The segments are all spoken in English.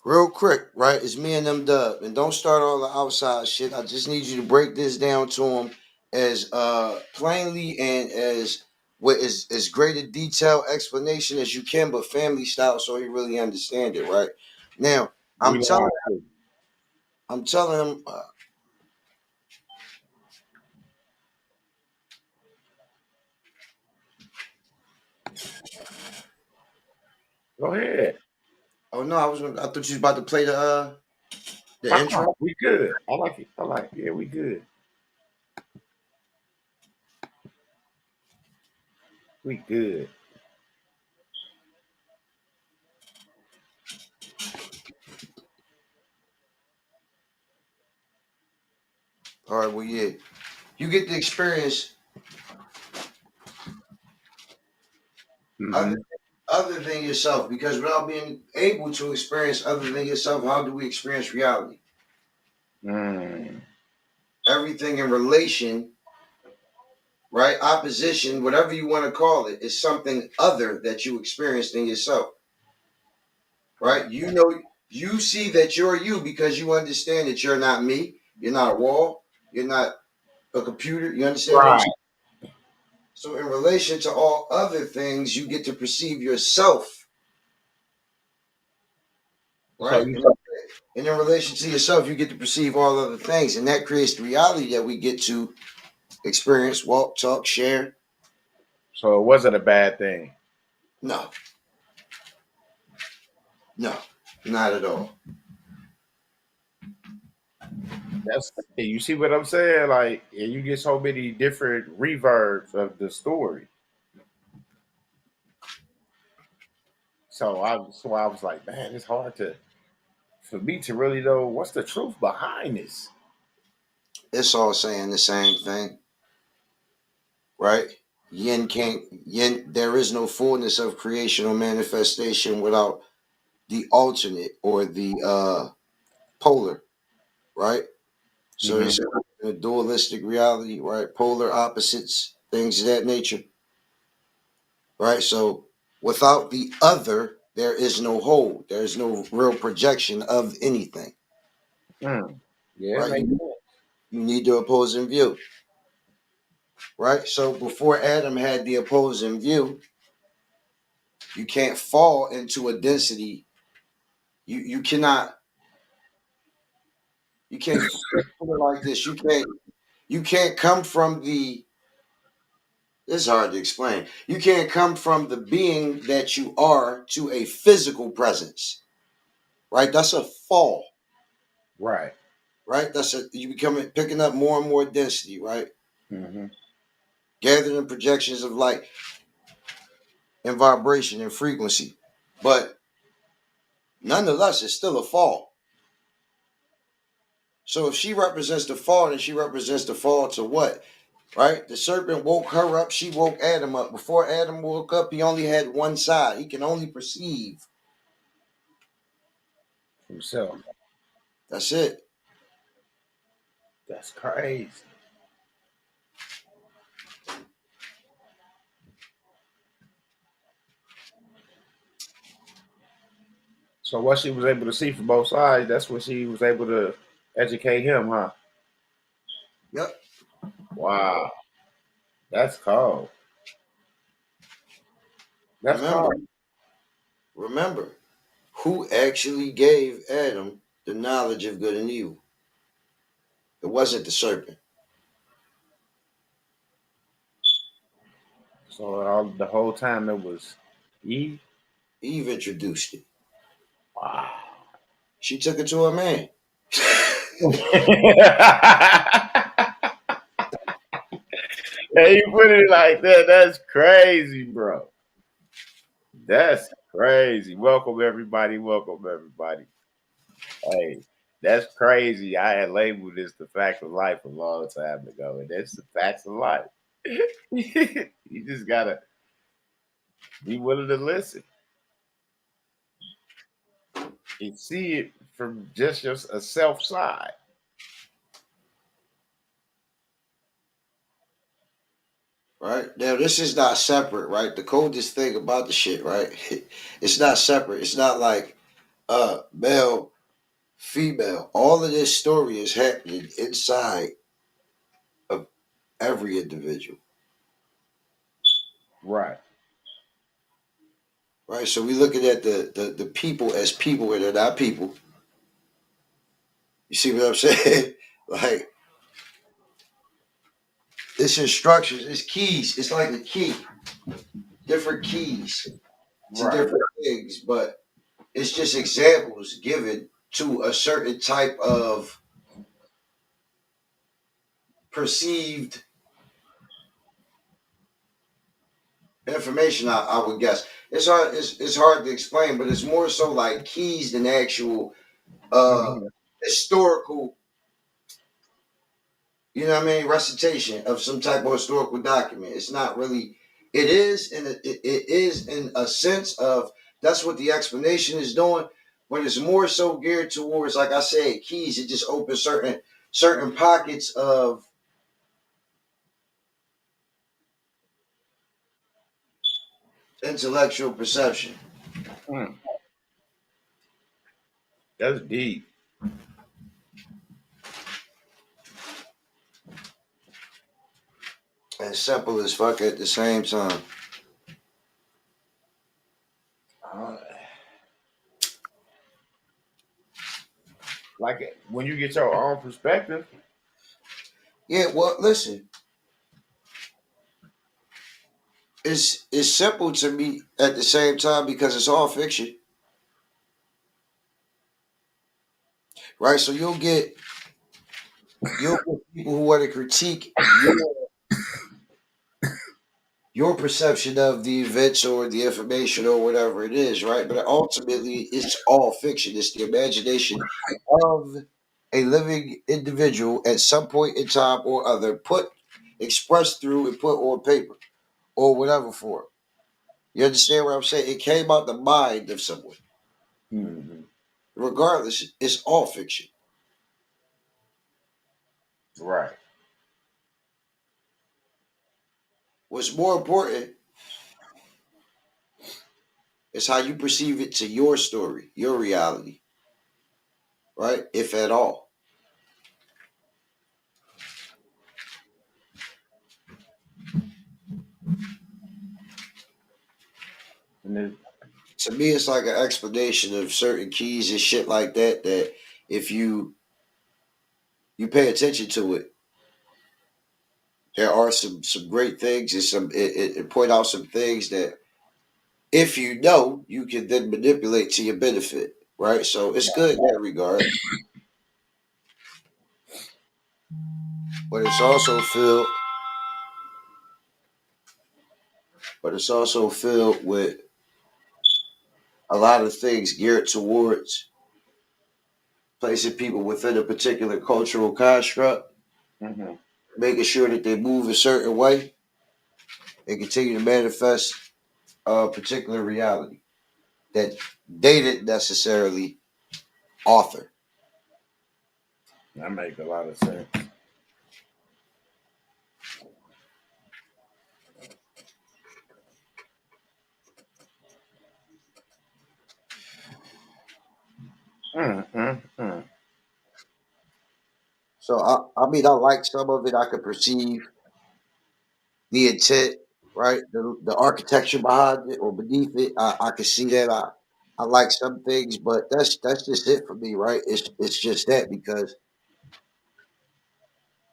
Real quick, right? It's me and them Dub, and don't start all the outside shit. I just need you to break this down to them as plainly and as with as great a detailed explanation as you can, but family style, so he really understand it, right? Now, We I'm telling, live too. I'm telling him. Go ahead. Oh no, I thought you was about to play the Uh-uh, intro. we good. I like it. I like it. Yeah, we good. We good. All right, well, yeah, you get to experience other Mm-hmm. other than yourself, because without being able to experience other than yourself, how do we experience reality? Mm. Everything in relation, right? Opposition, whatever you want to call it, is something other that you experienced in yourself, right? You know, you see that you're you because you understand that you're not me. You're not a wall. You're not a computer. You understand what I'm Right. saying? So, in relation to all other things, you get to perceive yourself, So right? you And in relation to yourself, you get to perceive all other things, and that creates the reality that we get to experience, walk, talk, share. so it wasn't a bad thing. No, no, not at all. That's you see what I'm saying? Like, and you get so many different reverbs of the story. So I was like, man, it's hard to for me to really know what's the truth behind this. It's all saying the same thing, right? Yin. There is no fullness of creation or manifestation without the alternate or the polar, right? So Hmm. it's a dualistic reality, right? Polar opposites, things of that nature, right? So without the other, there is no whole. There's no real projection of anything, Mm. Yeah, it right? makes You need the opposing view, right? So before Adam had the opposing view, you can't fall into a density. You cannot you can't put it like this. You can't come from the. It's hard to explain. You can't come from the being that you are to a physical presence, right? That's a fall, right. right? That's a you become picking up more and more density, right? Hmm. Gathering projections of light and vibration and frequency, but nonetheless, it's still a fall. So if she represents the fall, then she represents the fall to what? Right? The serpent woke her up. She woke Adam up. Before Adam woke up, he only had one side. He can only perceive. Himself. That's it. That's crazy. So what she was able to see from both sides, that's what she was able to educate him, huh? Yep. Wow. That's cold. That's Remember, cold. remember, who actually gave Adam the knowledge of good and evil? It wasn't the serpent. So the whole time it was Eve. Eve introduced it. Wow. She took it to a man. Hey, you put it like that. That's crazy, bro. That's crazy. Welcome everybody. Welcome everybody. Hey, that's crazy. I had labeled this the fact of life a long time ago, and that's the facts of life. You just gotta be willing to listen and see it from just a self side. Right? Now, this is not separate, right? The coldest thing about the shit, right? It's not separate. It's not like male, female. All of this story is happening inside of every individual. Right. Right? So we looking at the people as people and they're not people. You see what I'm saying? Like it's instructions, it's keys. It's like a key. Different keys to Right. different things, but it's just examples given to a certain type of perceived information. I would guess it's hard. It's hard to explain, but it's more so like keys than actual Mhm. historical. You know what I mean? Recitation of some type of historical document. It's not really. It is it is in a sense of that's what the explanation is doing, but it's more so geared towards, like I said, keys. It just opens certain pockets of intellectual perception. Mm. That's deep. And simple as fuck at the same time. Uh, like when you get your own perspective. Yeah, well, listen, it's simple to me at the same time because it's all fiction, right? So you'll get people who want to critique your perception of the events or the information or whatever it is, right? But ultimately, it's all fiction. It's the imagination of a living individual at some point in time or other, expressed through and put on paper or whatever form. You understand what I'm saying? It came out the mind of someone. Mhm. Regardless, it's all fiction. Right. What's more important is how you perceive it to your story, your reality, right? If at all. And it, To me, it's like an explanation of certain keys and shit like that. That if you pay attention to it, there are some great things and it point out some things that if you know, you can then manipulate to your benefit, right? So it's good in that regard, but it's also filled with a lot of things geared towards placing people within a particular cultural construct, mhm. making sure that they move a certain way and continue to manifest a particular reality that they didn't necessarily author. That make a lot of sense. Mm, mm, mm. So I mean, I like some of it. I could perceive the intent, right? The architecture behind it or beneath it. I can see that. I like some things, but that's just it for me, right? It's just that because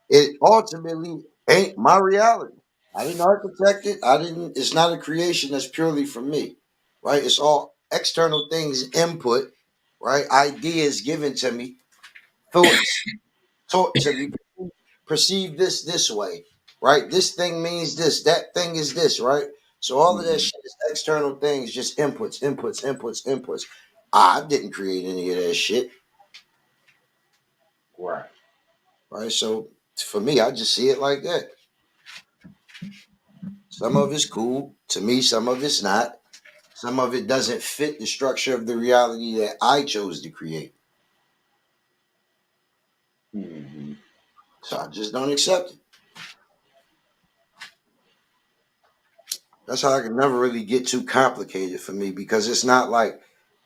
it ultimately ain't my reality. I didn't architect it. I didn't. It's not a creation that's purely from me, right? It's all external things, input, right? Ideas given to me, thoughts taught to me. Perceive this way, right? This thing means this. That thing is this, right? So all of that Mhm. shit is external things, just inputs. I didn't create any of that shit, Right. right? So for me, I just see it like that. Some of it's cool to me, some of it's not. Some of it doesn't fit the structure of the reality that I chose to create. Mhm. So I just don't accept it. That's how I can never really get too complicated for me because it's not like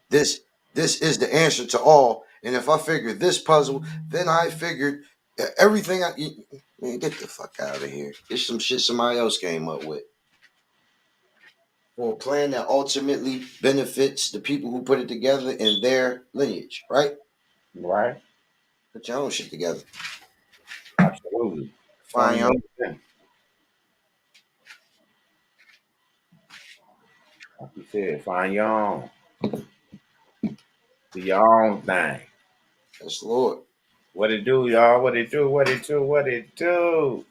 this. This is the answer to all. And if I figured this puzzle, then I figured everything. Man, get the fuck out of here. It's some shit somebody else came up with for a plan that ultimately benefits the people who put it together and their lineage, right? Right? Put your own shit together. Absolutely. Find your own. 20%. Like you said, find your own. Do your own thing. Yes, Lord. What it do, y'all? What it do? What it do? What it do?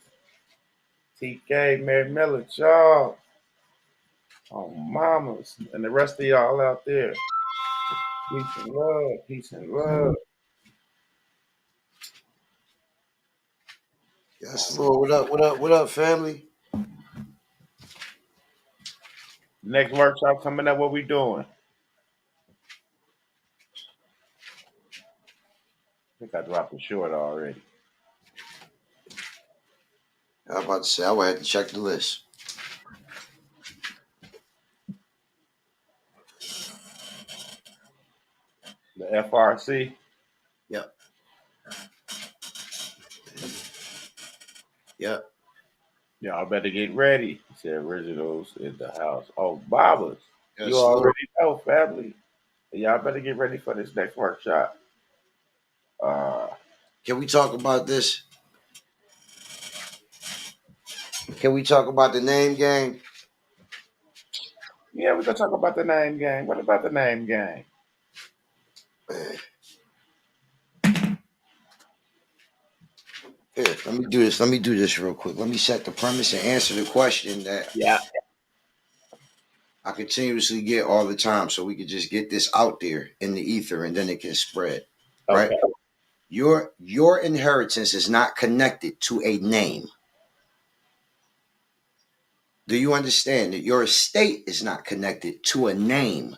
TK, Mary Miller, y'all. Oh, mamas. And the rest of y'all out there. Peace and love. Peace and love. Yes, Lord. What up? What up? What up, family? Next workshop coming up, what we doing? I think I dropped it short already. I was about to say I would have to check the list. The FRC. Yep. Yep. Y'all better get ready. He said originals in the house. Oh, Bobbers. You Yes, Lord. already know, family. Y'all better get ready for this next workshop. Can we talk about this? Can we talk about the name game? Yeah, we're gonna talk about the name game. What about the name game? Here, let me do this. Let me do this real quick. Let me set the premise and answer the question that Yeah. I continuously get all the time, so we can just get this out there in the ether, and then it can spread. Right? Okay. Your inheritance is not connected to a name. Do you understand that your estate is not connected to a name?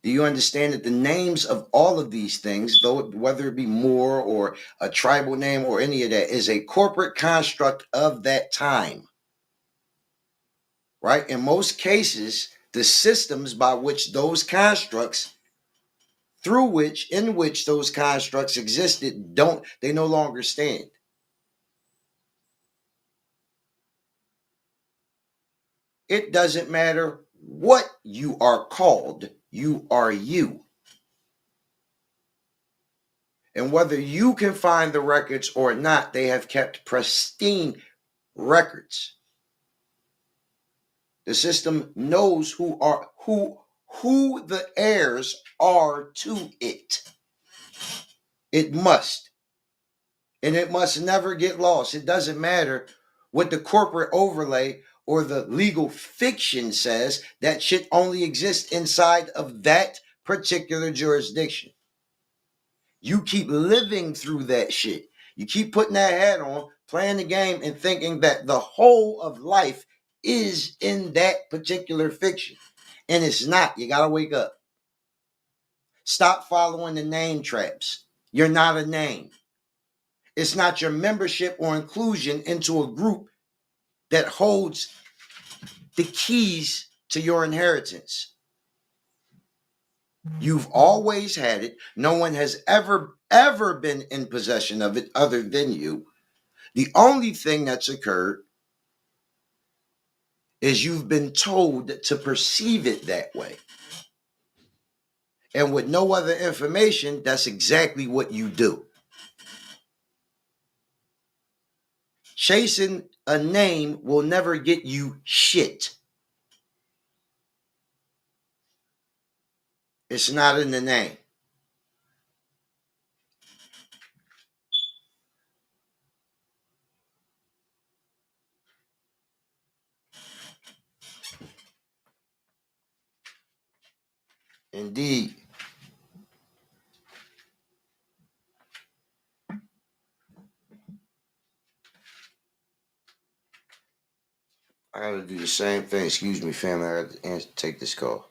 Do you understand that the names of all of these things, though whether it be Moor or a tribal name or any of that, is a corporate construct of that time? Right? In most cases, the systems by which those constructs, in which those constructs existed, they no longer stand. It doesn't matter what you are called, you are you. And whether you can find the records or not, they have kept pristine records. The system knows who the heirs are to it. It must. And it must never get lost. It doesn't matter what the corporate overlay or the legal fiction says, that shit only exists inside of that particular jurisdiction. You keep living through that shit. You keep putting that hat on, playing the game, and thinking that the whole of life is in that particular fiction. And it's not. You got to wake up. Stop following the name traps. You're not a name. It's not your membership or inclusion into a group that holds the keys to your inheritance. You've always had it. No one has ever been in possession of it other than you. The only thing that's occurred is you've been told to perceive it that way. And with no other information, that's exactly what you do. Chasing a name will never get you shit. It's not in the name. Indeed. I gotta do the same thing. Excuse me, family. I gotta take this call.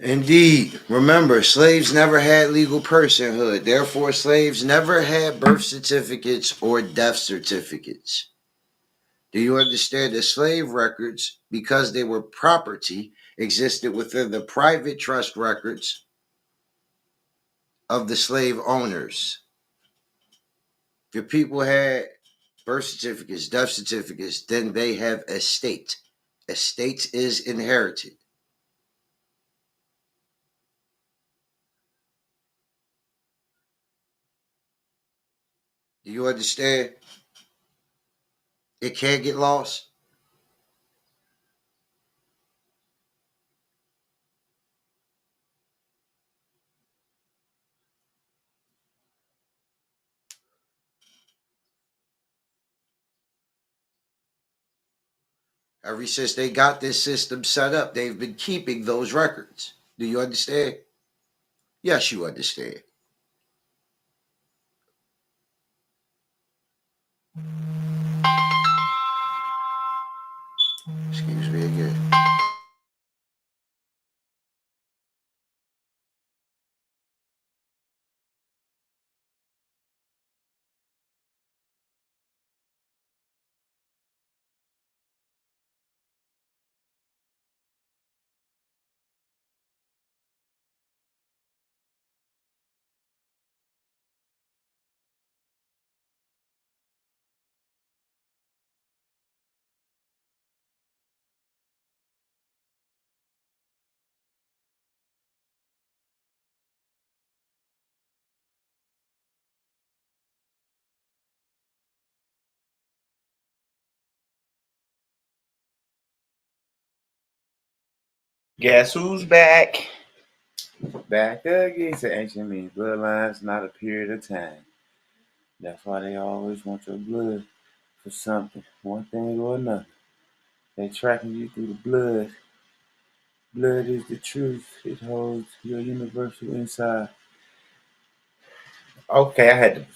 Indeed. Remember, slaves never had legal personhood. Therefore, slaves never had birth certificates or death certificates. Do you understand that slave records, because they were property, existed within the private trust records of the slave owners? If your people had birth certificates, death certificates, then they have estate. Estate is inherited. Do you understand? It can't get lost. Ever since they got this system set up, they've been keeping those records. Do you understand? Yes, you understand. Excuse me again. Guess who's back? Back again. Say ancient means bloodlines, not a period of time. That's why they always want your blood for something, one thing or another. They tracking you through the blood. Blood is the truth. It holds your universal inside. Okay, I had to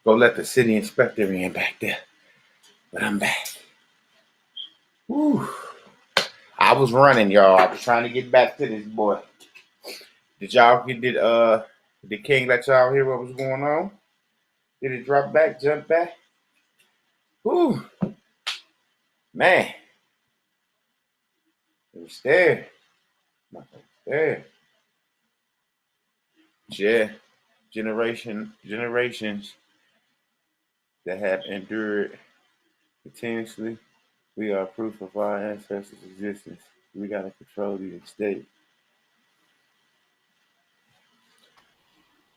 go let the city inspector in back there, but I'm back. Woo. I was running, y'all. I was trying to get back to this boy. Did y'all get did King let y'all hear what was going on? Did it drop back, jump back? Whew, man. It was there. It was there. Yeah. Generations that have endured continuously. We are proof of our ancestors' existence. We gotta control the estate.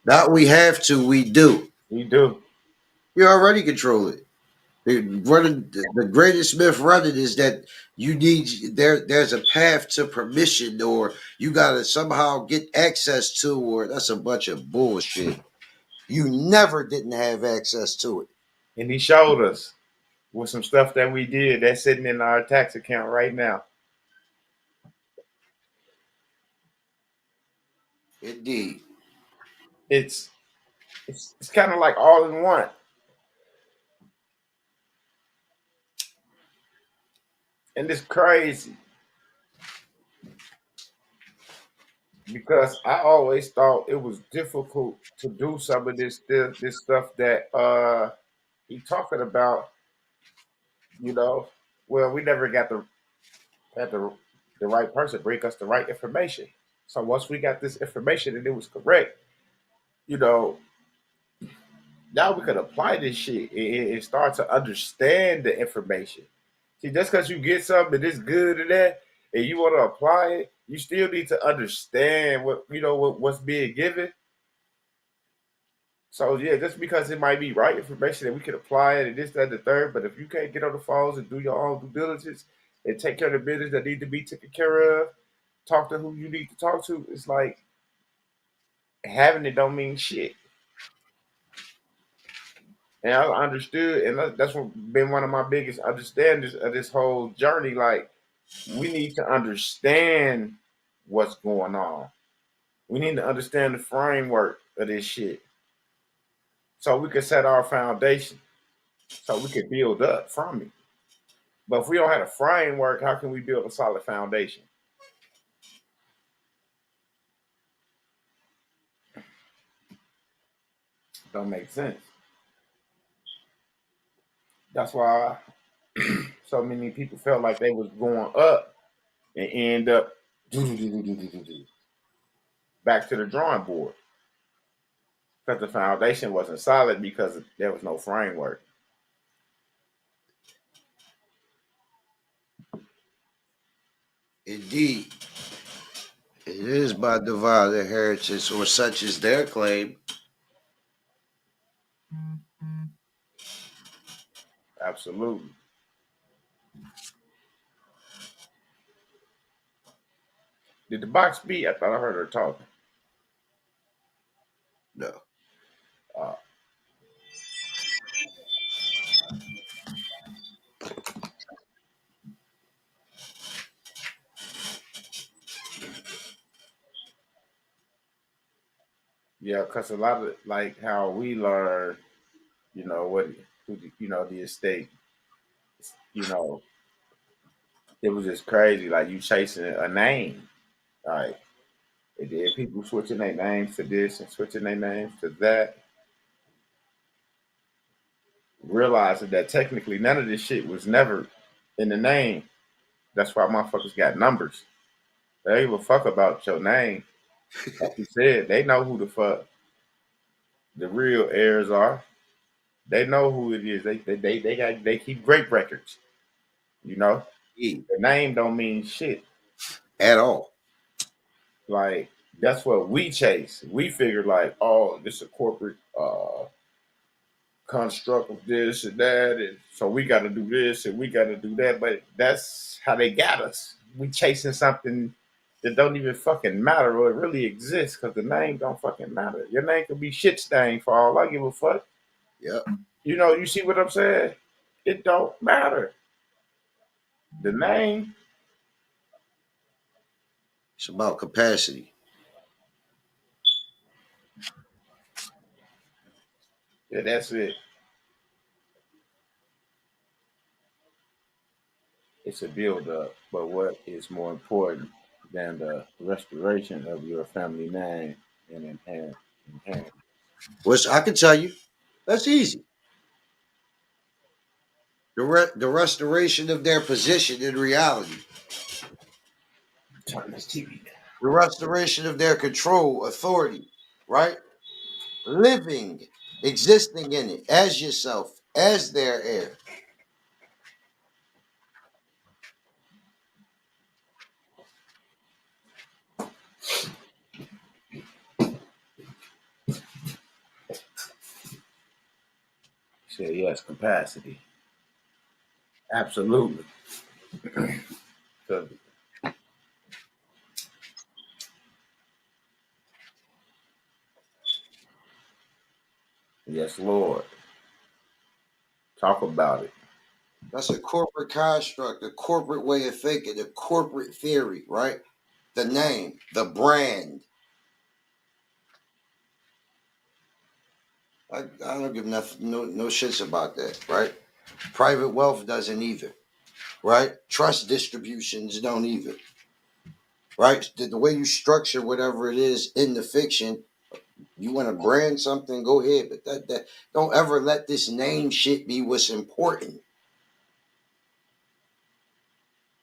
Not we have to, we do. We do. You already control it. The greatest myth running is that you need there's a path to permission, or you gotta somehow get access to, or that's a bunch of bullshit. You never didn't have access to it. And he showed us with some stuff that we did that's sitting in our tax account right now. Indeed. It's it's kind of like all in one. And it's crazy because I always thought it was difficult to do some of this stuff that he talking about, you know. Well, we never got had the right person bring us the right information. So once we got this information and it was correct, you know, now we could apply this shit and start to understand the information. See, just because you get something that's good and that, and you want to apply it, you still need to understand what's being given. So yeah, just because it might be right information and we can apply it and this, that, and the third, but if you can't get on the phones and do your own due diligence and take care of the business that need to be taken care of, talk to who you need to talk to, it's like having it don't mean shit. And I understood, and that's what been one of my biggest understandings of this whole journey. Like, we need to understand what's going on. We need to understand the framework of this shit so we can set our foundation, so we can build up from it. But if we don't have a framework, how can we build a solid foundation? Don't make sense. That's why so many people felt like they was going up and end up back to the drawing board because the foundation wasn't solid because there was no framework. Indeed, it is by divine inheritance, or such is their claim. Absolutely. Did the box beat? I thought I heard her talking. No. Uh, yeah, because a lot of like how we learn, you know what, the estate, you know, it was just crazy. Like you chasing a name, like and then people switching their names to this and switching their names to that, realizing that technically none of this shit was never in the name. That's why motherfuckers got numbers. They don't give a fuck about your name. Like you said, they know who the fuck the real heirs are. They know who it is. They keep great records. You know, Indeed. the name don't mean shit. At all. Like that's what we chase. We figure like, oh, this is a corporate construct of this and that, and so we got to do this and we got to do that. But that's how they got us. We chasing something that don't even fucking matter or it really exists because the name don't fucking matter. Your name could be shit stain for all I give a fuck. Yep. You know, you see what I'm saying? It don't matter. The name, It's about capacity. yeah, that's it. It's a build up. But what is more important than the restoration of your family name and inherent? Which I can tell you, that's easy. The restoration of their position in reality, Turn this TV. the restoration of their control, authority, right? Living, existing in it as yourself, as their heir. Say yes, capacity. Absolutely. 'Cause- yes, Lord. Talk about it. That's a corporate construct, a corporate way of thinking, a corporate theory, right? The name, the brand. I don't give nothing, no shits about that, right? Private wealth doesn't either, right? Trust distributions don't either, right? The way you structure whatever it is in the fiction, you want to brand something, go ahead, but that don't ever let this name shit be what's important.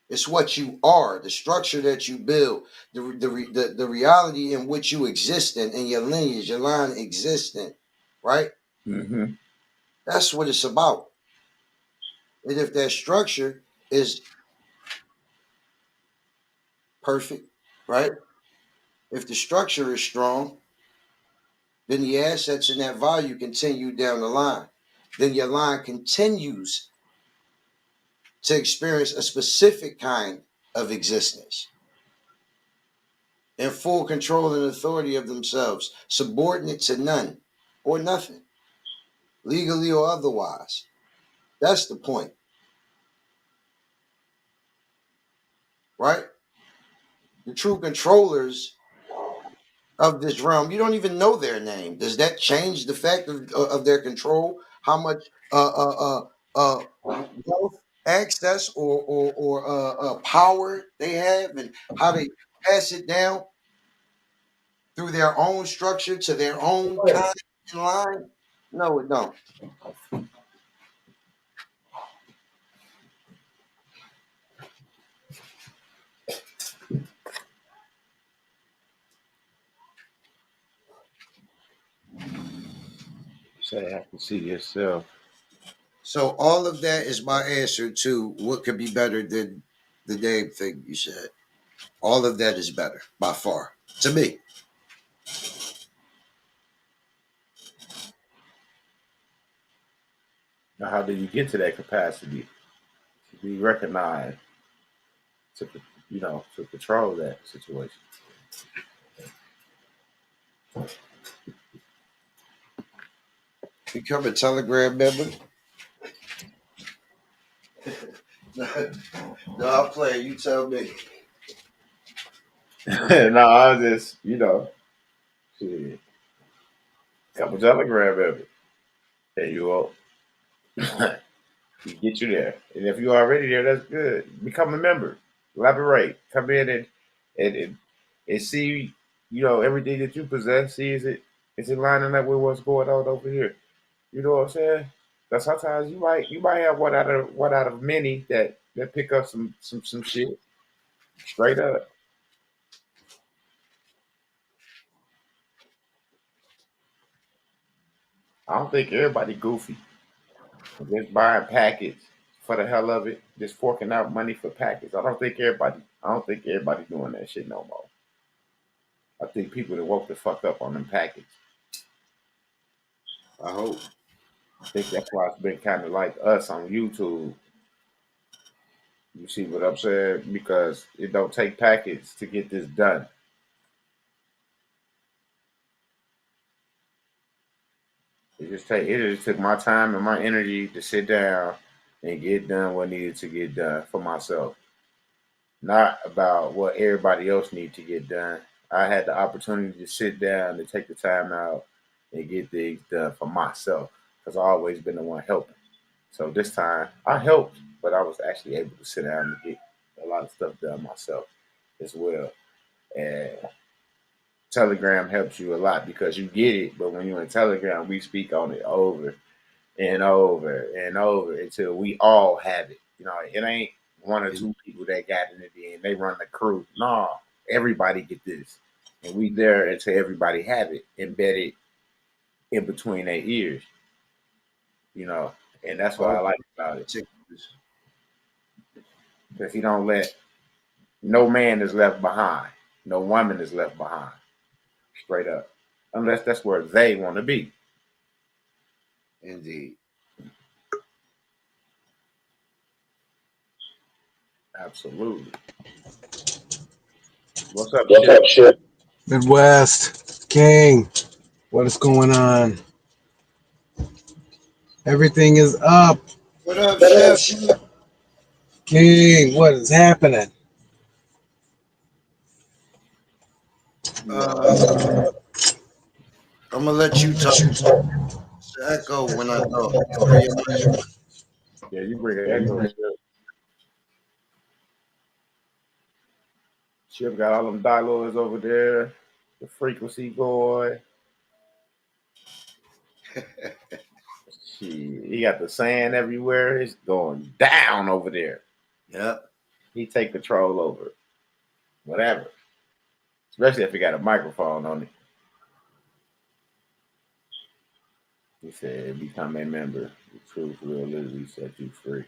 It's what you are, the structure that you build, the reality in which you exist in your lineage, your line exists in, right? Mm-hmm. That's what it's about. And if that structure is perfect, right? If the structure is strong, then the assets and that value continue down the line. Then your line continues to experience a specific kind of existence in full control and authority of themselves, subordinate to none or nothing, legally or otherwise. That's the point, right? The true controllers of this realm, you don't even know their name. Does that change the fact of their control? How much wealth, access, or power they have, and how they pass it down through their own structure to their own kind in line? No, it don't. Say I can see yourself. So all of that is my answer to what could be better than the name thing you said. All of that is better by far to me. Now, how do you get to that capacity to be recognized, to to control that situation? Become a Telegram member. No, I'm playing. You tell me. No, I was just shit, couple Telegram members. There you go. We get you there, and if you're already there, that's good. Become a member. Elaborate. Come in and see everything that you possess. See is it lining up with what's going on over here? You know what I'm saying? That sometimes you might have one out of many that pick up some shit straight up. I don't think everybody goofy. Just buying packets for the hell of it, just forking out money for packets. I don't think everybody doing that shit no more. I think people that woke the fuck up on them packets. I hope. I think that's why it's been kind of like us on YouTube. You see what I'm saying? Because it don't take packets to get this done. It just took my time and my energy to sit down and get done what needed to get done for myself. Not about what everybody else needs to get done. I had the opportunity to sit down and take the time out and get things done for myself because I've always been the one helping. So this time I helped, but I was actually able to sit down and get a lot of stuff done myself as well. And Telegram helps you a lot because you get it, but when you're in Telegram, we speak on it over and over and over until we all have it. It ain't one or two people that got in the end. They run the crew. No, everybody get this. And we there until everybody have it embedded in between their ears, you know. And that's what I All like about it. particulars. Because he don't let no man is left behind. No woman is left behind. Straight up. Unless that's where they want to be. Indeed. Absolutely. What's up, What's Chip? up, shit? Midwest King, what is going on? Everything is up. What up, Chef? King, what is happening? Uh, I'm gonna let you talk. It's an echo when I talk. Or your mic. Yeah, you bring an echo, Chip. Chip got all them dialogues over there. The frequency going. He got the sand everywhere. It's going down over there. Yep. He take control over it. Whatever. Especially if he got a microphone on it. He said, become a member. The truth will literally set you free.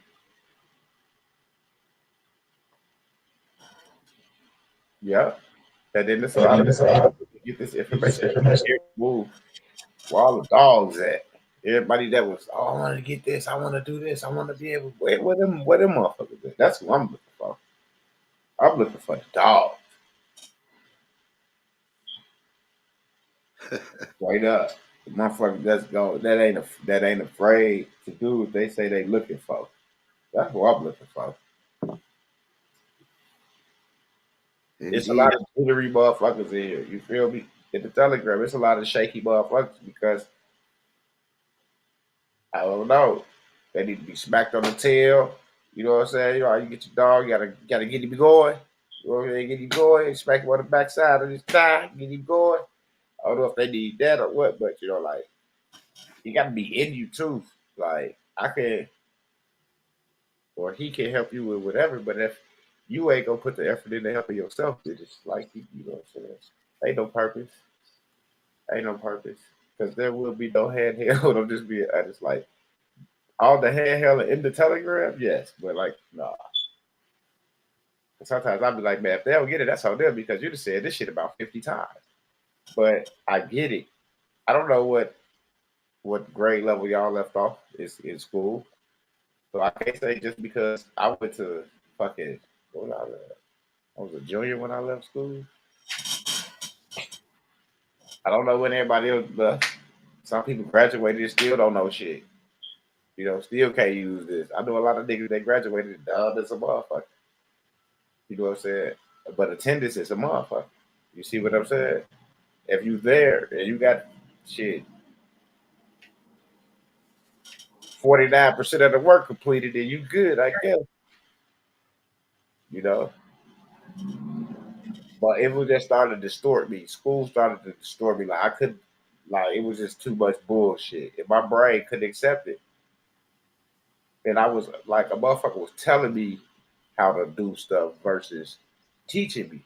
Yep. And then there's a lot of people get this information. Move. Where all the dogs at? Everybody that was, oh, I want to get this, I want to do this, I want to be able. Where them motherfuckers at? That's who I'm looking for. I'm looking for the dog. Straight up. The motherfucker that ain't afraid to do what they say they looking for. That's what I'm looking for. It's a Indeed. lot of jittery motherfuckers in here. You feel me? In the Telegram, it's a lot of shaky motherfuckers because I don't know. They need to be smacked on the tail. You know what I'm saying? You get your dog, you gotta get him going. You know what I'm saying? Get him going, smack him on the backside of his thigh, get him going. I don't know if they need that or what, but like he got to be in you too. Like I can, or he can help you with whatever. But if you ain't gonna put the effort in to helping yourself, it's just like you know what I'm saying. Ain't no purpose. Ain't no purpose. Because there will be no handheld. I'm just being honest. Like all the handheld in the Telegram, yes, but like nah. Sometimes I'll be like, man, if they don't get it, that's on them because you just said this shit about 50 times. But I get it. I don't know what grade level y'all left off is in school. So I can't say just because I went to fucking what I was a junior when I left school. I don't know when everybody else left. Some people graduated and still don't know shit. You know, still can't use this. I know a lot of niggas that graduated dumb as a motherfucker. You know what I'm saying? But attendance is a motherfucker. You see what I'm saying? If you there and you got shit 49% of the work completed, then you good, I guess. You know. But it was just started to distort me. School started to distort me. Like I couldn't like it was just too much bullshit. And my brain couldn't accept it. And I was like a motherfucker was telling me how to do stuff versus teaching me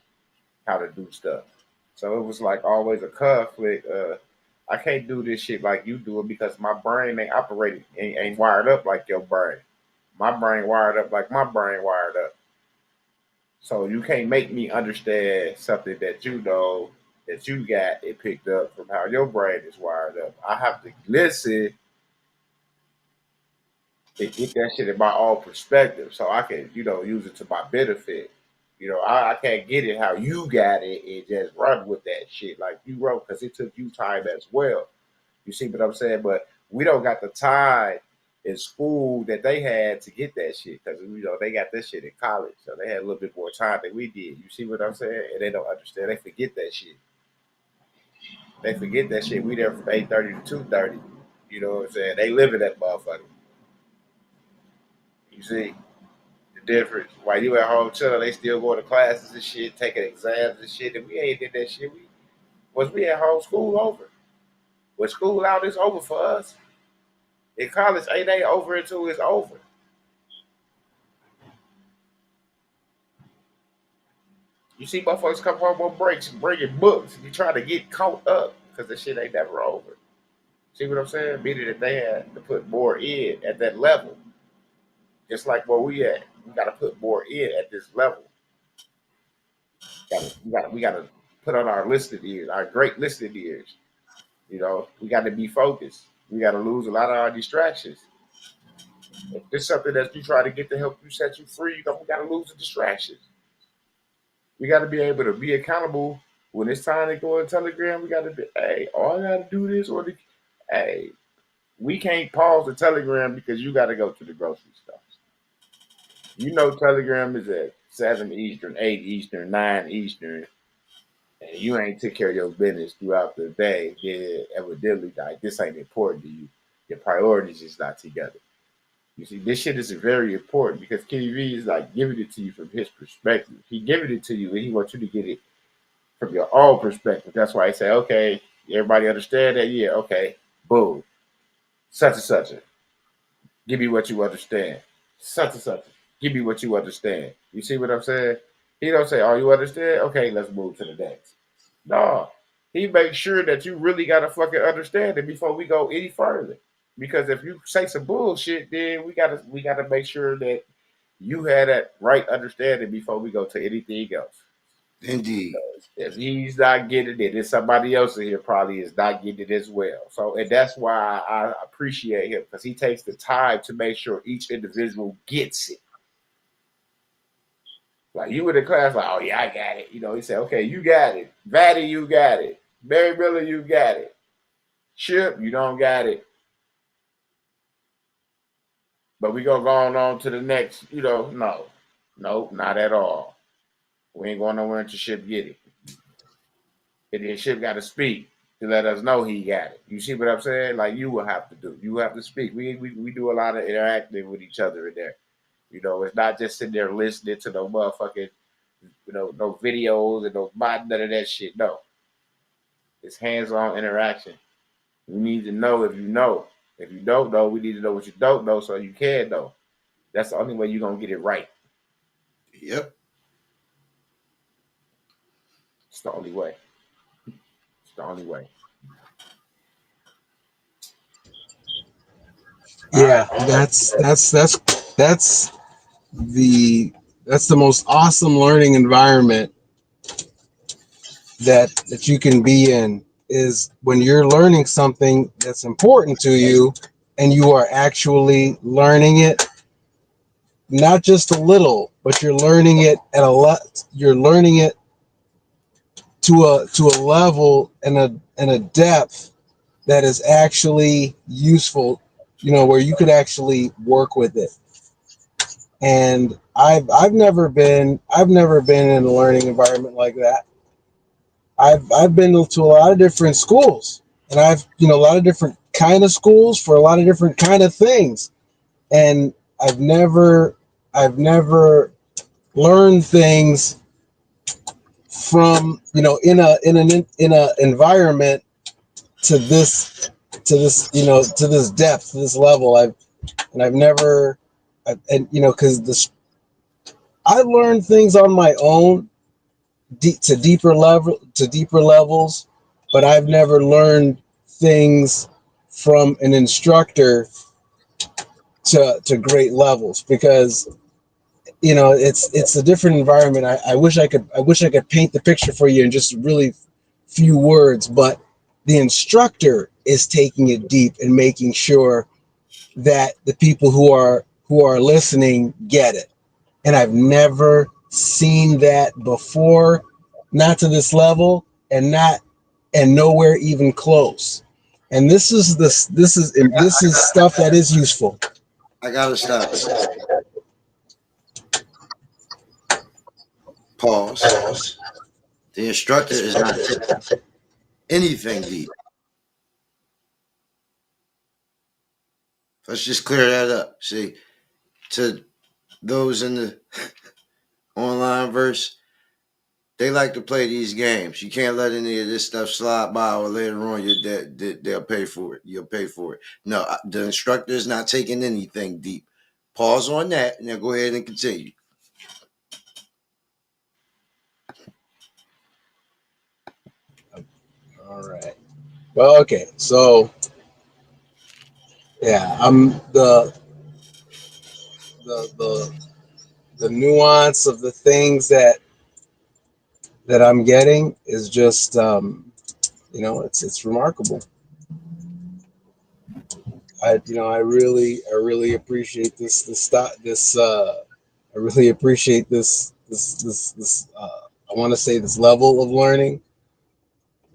how to do stuff. So it was like always a conflict. I can't do this shit like you do it because my brain ain't operating, ain't wired up like your brain. My brain wired up like my brain wired up. So you can't make me understand something that you know that you got it picked up from how your brain is wired up. I have to listen and get that shit in my own perspective so I can, you know, use it to my benefit. You know, I can't get it how you got it and just run with that shit like you wrote because it took you time as well. You see what I'm saying? But we don't got the time in school that they had to get that shit because you know they got this shit in college, so they had a little bit more time than we did. You see what I'm saying? And they don't understand. They forget that shit. They forget that shit. We there from 8:30 to 2:30. You know what I'm saying? They live in that motherfucker. You see the difference? While you at home chilling, they still going to classes and shit, taking exams and shit. And we ain't did that shit. We at home, school over. When school out, it's over for us. In college, ain't they over until it's over. You see motherfuckers come home on breaks bringing books. You try to get caught up because the shit ain't never over. See what I'm saying? Meaning that they had to put more in at that level. Just like where we at. We got to put more in at this level. We got to put on our listed years, our great listed years. You know, we got to be focused. We got to lose a lot of our distractions. If there's something that you try to get to help you set you free, you know, we got to lose the distractions. We got to be able to be accountable when it's time to go on Telegram. We got to be, hey, all I got to do this or the, hey, we can't pause the Telegram because you got to go to the grocery store. You know, Telegram is at 7 Eastern, 8 Eastern, 9 Eastern, and you ain't took care of your business throughout the day. Then evidently, like this ain't important to you. Your priorities is not together. You see, this shit is very important because Kenny V is like giving it to you from his perspective. He giving it to you and he wants you to get it from your own perspective. That's why I say, okay, everybody understand that? Yeah, okay, boom. Such and such. Give me what you understand. Such and such. Give me what you understand. You see what I'm saying? He don't say, oh, you understand? Okay, let's move to the next. No. He makes sure that you really got to fucking understand it before we go any further. Because if you say some bullshit, then we gotta make sure that you had that right understanding before we go to anything else. Indeed. If he's not getting it, then somebody else in here probably is not getting it as well. So, and that's why I appreciate him because he takes the time to make sure each individual gets it. Like you in the class, like, oh yeah, I got it. You know, he said, okay, you got it. Vatty, you got it. Barry Miller, you got it. Chip, you don't got it. But we gonna go on to the next, you know, no, not at all. We ain't going nowhere until Chip get it. And then Chip got to speak to let us know he got it. You see what I'm saying? Like you will have to do. You have to speak. We do a lot of interacting with each other in there. You know, it's not just sitting there listening to no motherfucking, you know, no videos and none of that shit. No, it's hands-on interaction. You need to know if you know. If you don't know, we need to know what you don't know so you can know. That's the only way you're gonna get it right. Yep. It's the only way. It's the only way. Yeah, that's the that's the most awesome learning environment that you can be in, is when you're learning something that's important to you and you are actually learning it, not just a little, but you're learning it at a lot. You're learning it to a level and a depth that is actually useful, where you could actually work with it. And I've never been in a learning environment like that. I've been to a lot of different schools, and I've a lot of different kind of schools for a lot of different kind of things, and I've never learned things from in a environment to this depth, to this level. I've never, and because this I learned things on my own, to deeper levels, but I've never learned things from an instructor to great levels, because it's a different environment. I wish I could paint the picture for you in just really few words, but the instructor is taking it deep and making sure that the people who are listening get it. And I've never seen that before, not to this level, and nowhere even close. And this is stuff that is useful. I gotta stop you. Pause. The instructor is not anything deep. Let's just clear that up. See, to those in the online verse, they like to play these games. You can't let any of this stuff slide by, or later on they'll pay for it. You'll pay for it. No, the instructor is not taking anything deep. Pause on that, and then go ahead and continue. All right. Well, okay. So yeah, I'm the the nuance of the things that I'm getting is just it's remarkable. I really appreciate I really appreciate this I want to say this level of learning,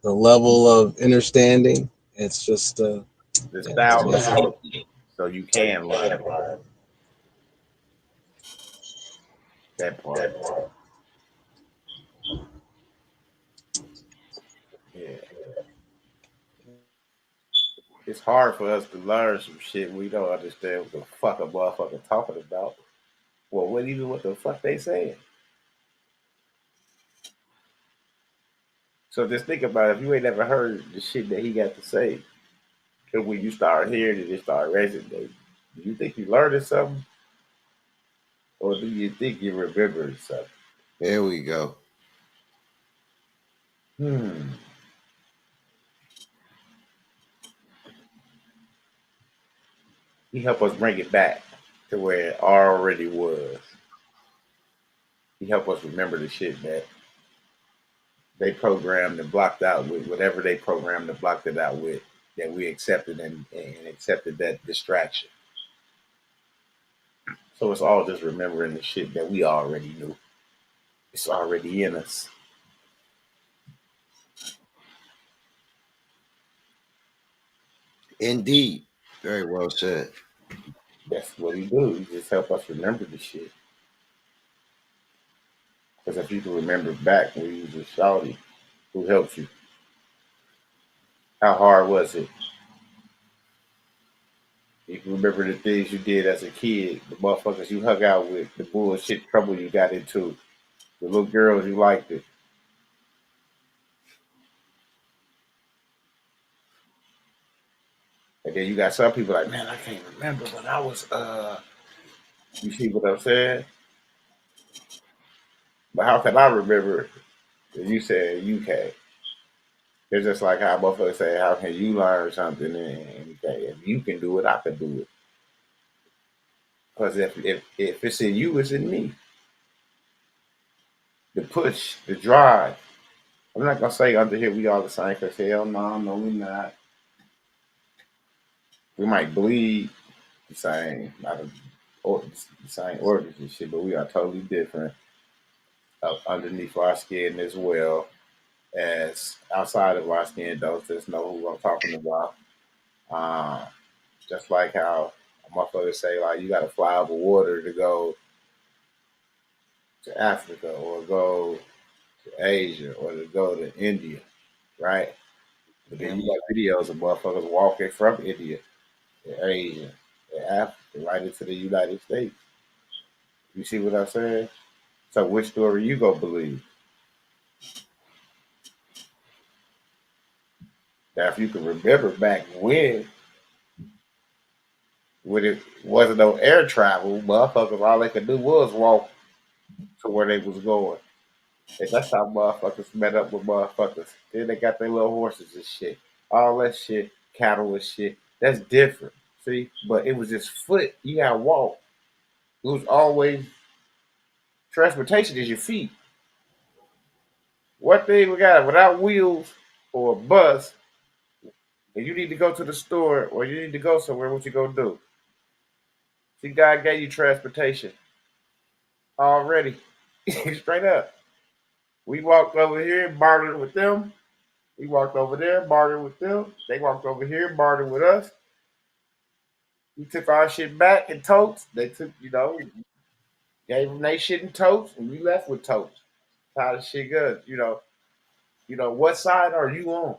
the level of understanding. It's just The yeah, style of teaching, so you can learn that part. Yeah, it's hard for us to learn some shit we don't understand what the fuck a motherfucker talking about. Well, what the fuck they saying? So just think about it. If you ain't never heard the shit that he got to say, and when you start hearing it, it start resonating. Do you think you learning something, or do you think you remembering something? There we go. Hmm. He helped us bring it back to where it already was. He helped us remember the shit that they programmed and blocked out with whatever they programmed and blocked it out with, that we accepted and accepted that distraction. So it's all just remembering the shit that we already knew. It's already in us. Indeed. Very well said. That's what he do. He just help us remember the shit. Because if you can remember back when you was a shawty, who helped you? How hard was it? You can remember the things you did as a kid, the motherfuckers you hung out with, the bullshit trouble you got into, the little girls you liked it. And then you got some people like, man, I can't remember when I was you see what I'm saying? But how can I remember if you said you can't? It's just like how motherfuckers say, how can you learn something and you can't? If you can do it, I can do it. Because if it's in you, it's in me. The push, the drive. I'm not gonna say under here we all the same, because hell no, we not. We might bleed the same, not the same organs and shit, but we are totally different underneath our skin as well as outside of our skin. Those that know who I'm talking about. Just like how motherfuckers say, like, you gotta fly over water to go to Africa or go to Asia or to go to India, right? But then you got videos of motherfuckers walking from India to Asia to Africa right into the United States. You see what I'm saying? So which story you gonna believe? Now, if you can remember back when it wasn't no air travel, motherfuckers all they could do was walk to where they was going. And that's how motherfuckers met up with motherfuckers. Then they got their little horses and shit. All that shit, cattle and shit. That's different. See? But it was just foot. You gotta walk. It was always transportation is your feet. What thing we got without wheels or a bus, and you need to go to the store or you need to go somewhere, what you gonna do? See, God gave you transportation already. Straight up. We walked over here, bartered with them. We walked over there, bartered with them. They walked over here, bartered with us. We took our shit back in totes. They took, gave them their shit in totes, and we left with totes. That's how the shit goes, what side are you on?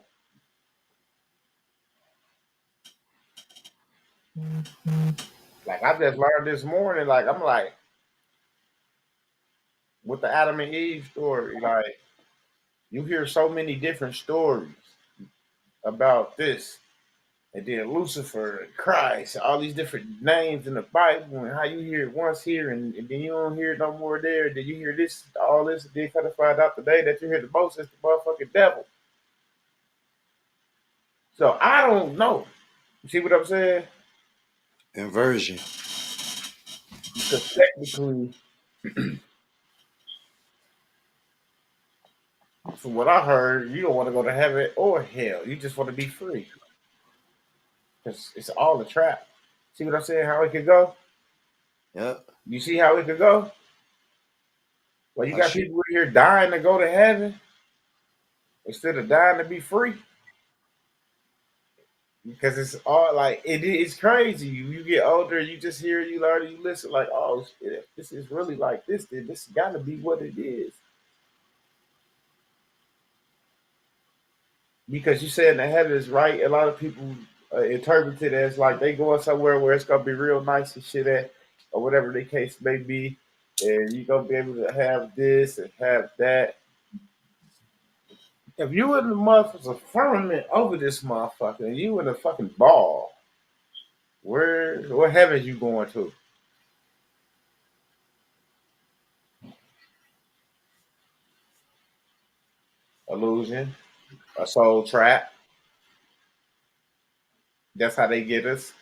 Like I just learned this morning, like I'm like, with the Adam and Eve story, like you hear so many different stories about this. And then Lucifer and Christ, all these different names in the Bible, and how you hear it once here, and then you don't hear it no more there. Then you hear this, all this, and then kind of find out today that you hear the most is the motherfucking devil. So I don't know. You see what I'm saying? Inversion. Because technically, from what I heard, you don't want to go to heaven or hell. You just want to be free. Because it's all a trap. See what I'm saying? How it could go? Yep. You see how it could go? Well, you got people here dying to go to heaven instead of dying to be free. Because it's all like it's crazy. You get older, you just hear, you learn, you listen, like, oh shit, this is really like this. This got to be what it is. Because you saying the heaven is right, a lot of people interpret it as like they going somewhere where it's gonna be real nice and shit at, or whatever the case may be, and you gonna be able to have this and have that. If you in the motherfucker's firmament over this motherfucker, and you in a fucking ball, what heaven you going to? Illusion, a soul trap. That's how they get us.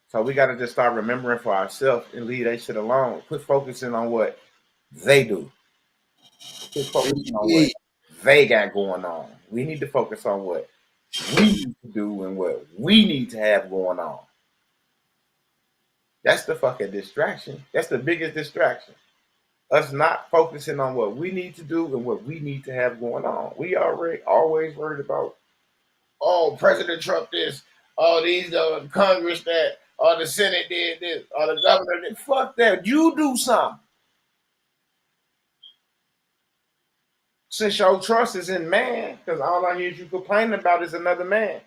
So we got to just start remembering for ourselves and leave that shit alone. Quit focusing on what they do. Quit focusing on what they got going on. We need to focus on what we need to do and what we need to have going on. That's the fucking distraction. That's the biggest distraction. Us not focusing on what we need to do and what we need to have going on. We already always worried about, oh, President Trump this, oh, these Congress that, or the Senate did this, or the governor did. Fuck that. You do something. Since your trust is in man, because all I hear you complaining about is another man.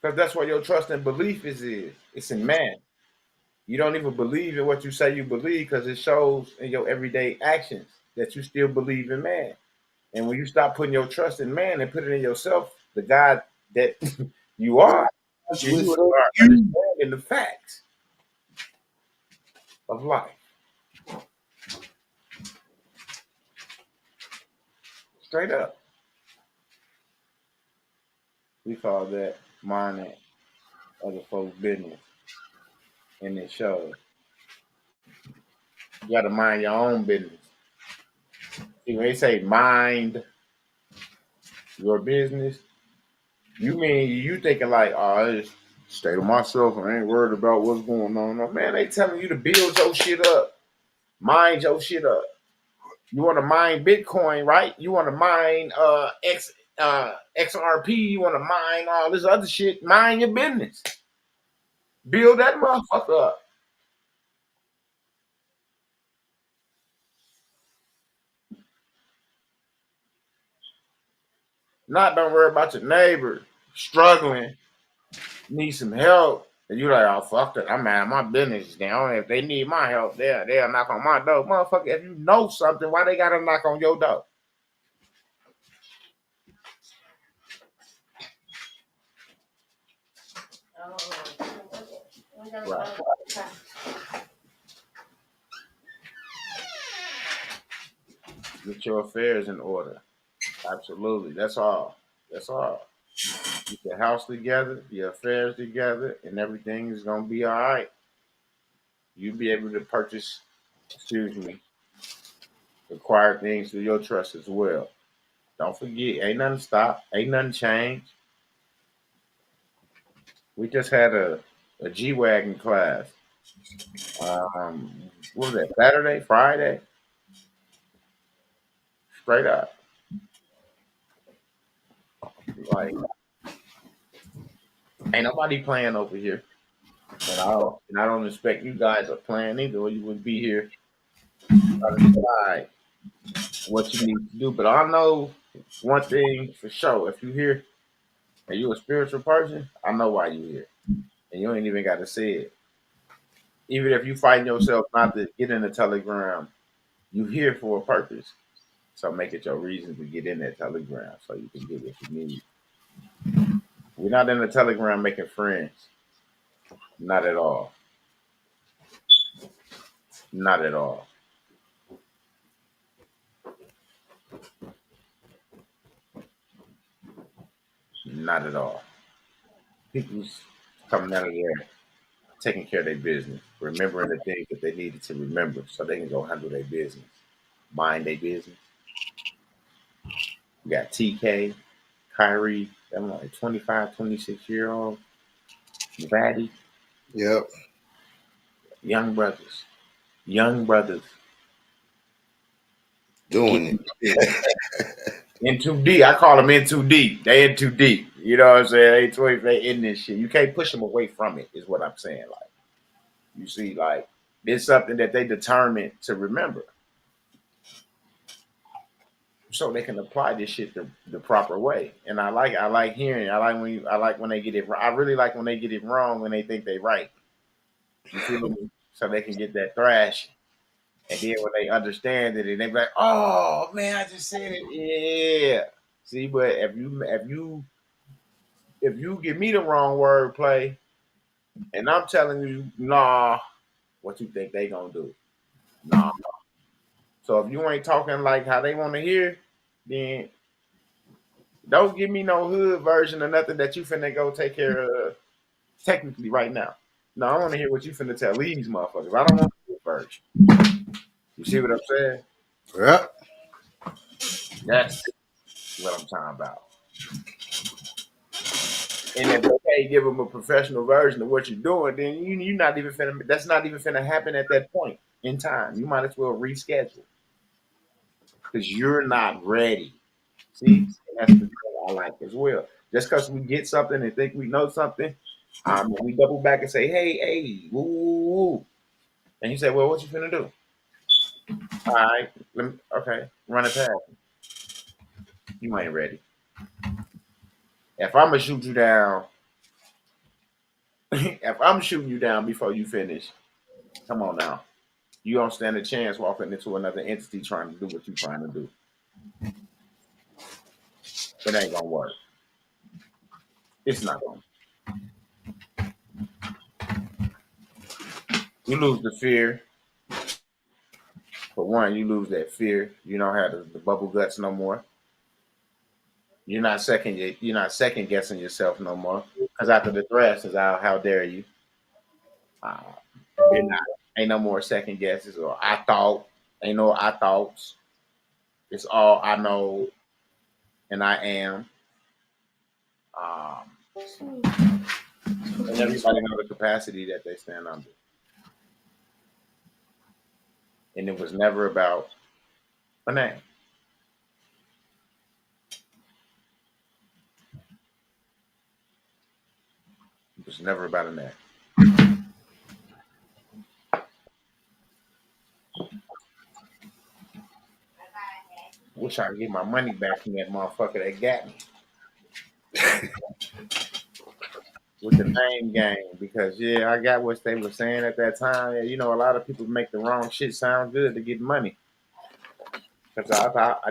Because that's what your trust and belief is. It's in man. You don't even believe in what you say you believe because it shows in your everyday actions that you still believe in man. And when you stop putting your trust in man and put it in yourself, the God that you are, you will start understanding the facts of life. Straight up. We call that minding other folks' business. And it shows. You got to mind your own business. See, when they say mind your business, you mean you thinking like, oh, I just stay to myself. I ain't worried about what's going on. No, man, they telling you to build your shit up. Mind your shit up. You want to mine Bitcoin, right? You want to mine XRP. You want to mine all this other shit. Mind your business. Build that motherfucker up. Not don't worry about your neighbor struggling, need some help. And you like, oh, fuck it. I'm out of my business down. If they need my help, they'll knock on my door. Motherfucker, if you know something, why they got to knock on your door? Right. Get your affairs in order. Absolutely. That's all. That's all. Get your house together, your affairs together, and everything is going to be all right. You'll be able to purchase, acquire things through your trust as well. Don't forget, ain't nothing stop, ain't nothing change. We just had a G-Wagon class. What was that, Saturday, Friday? Straight up. Like, ain't nobody playing over here. And I don't expect you guys are playing either, or you would be here trying to decide what you need to do. But I know one thing for sure. If you're here and you're a spiritual person, I know why you're here. And you ain't even got to say it. Even if you find yourself not to get in the Telegram, you here for a purpose. So make it your reason to get in that Telegram so you can get what you need. We're not in the Telegram making friends. Not at all. Not at all. Not at all. People's coming out of there taking care of their business, remembering the things that they needed to remember so they can go handle their business, mind their business. We got TK, Kyrie, them like 25, 26-year-old, Vaddy. Yep. Young brothers. Young brothers. Doing it. In too deep. I call them in too deep. They in too deep. You know what I'm saying? They in this shit. You can't push them away from it, is what I'm saying. Like, you see, like, it's something that they determined to remember. So they can apply this shit the proper way. And I like hearing. I like when they get it. I really like when they get it wrong when they think they right. You feel me? So they can get that thrash. And then when they understand it, and they be like, "Oh man, I just said it." Yeah. See, but if you give me the wrong word play, and I'm telling you, nah, what you think they gonna do? Nah. So if you ain't talking like how they want to hear, then don't give me no hood version of nothing that you finna go take care of technically right now. No, I want to hear what you finna tell these motherfuckers. I don't want the hood version. You see what I'm saying? Yep. That's what I'm talking about. And if they give them a professional version of what you're doing, then you not even finna. That's not even finna happen at that point in time. You might as well reschedule because you're not ready. See, and that's the thing I like as well. Just because we get something and think we know something, we double back and say, "Hey, woo, woo, woo," and you say, "Well, what you finna do?" All right, okay, run it past me. You ain't ready. If I'm gonna shoot you down, if I'm shooting you down before you finish, come on now. You don't stand a chance walking into another entity trying to do what you're trying to do. It ain't gonna work. It's not gonna. You lose the fear. For one, you lose that fear. You don't have the bubble guts no more. You're not second guessing yourself no more. Because after the threats is out, how dare you? Uh, you're not. Ain't no more second guesses or I thought. Ain't no I thoughts. It's all I know and I am. And everybody know the capacity that they stand under. And it was never about a name. It was never about a name. Wish I could get my money back from that motherfucker that got me. With the name game, because yeah, I got what they were saying at that time. You know, a lot of people make the wrong shit sound good to get money. Because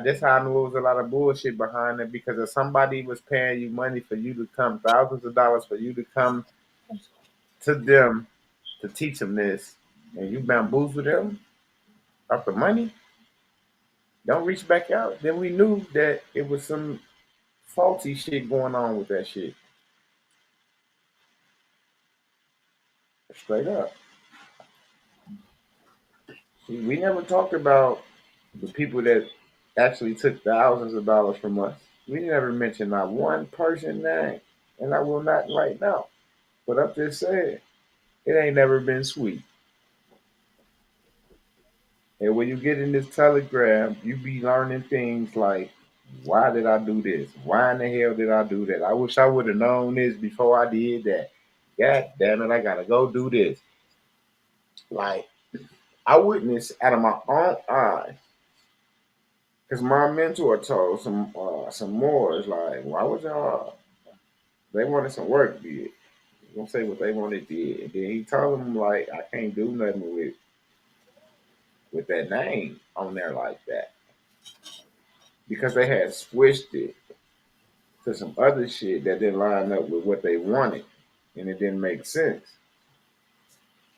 that's how I knew it was a lot of bullshit behind it. Because if somebody was paying you money for you to come, thousands of dollars for you to come to them to teach them this, and you bamboozle them off the money, don't reach back out. Then we knew that it was some faulty shit going on with that shit. Straight up. See, we never talked about the people that actually took thousands of dollars from us. We never mentioned not one person name, and I will not right now. But I'm just saying, it ain't never been sweet. And when you get in this telegram, you be learning things like, why did I do this? Why in the hell did I do that? I wish I would have known this before I did that. God damn it, I gotta go do this. Like, I witnessed out of my own eyes, because my mentor told some more. It's like, why was y'all? They wanted some work did. I'm gonna say what they wanted did, and then he told them like, I can't do nothing with that name on there like that because they had switched it to some other shit that didn't line up with what they wanted, and it didn't make sense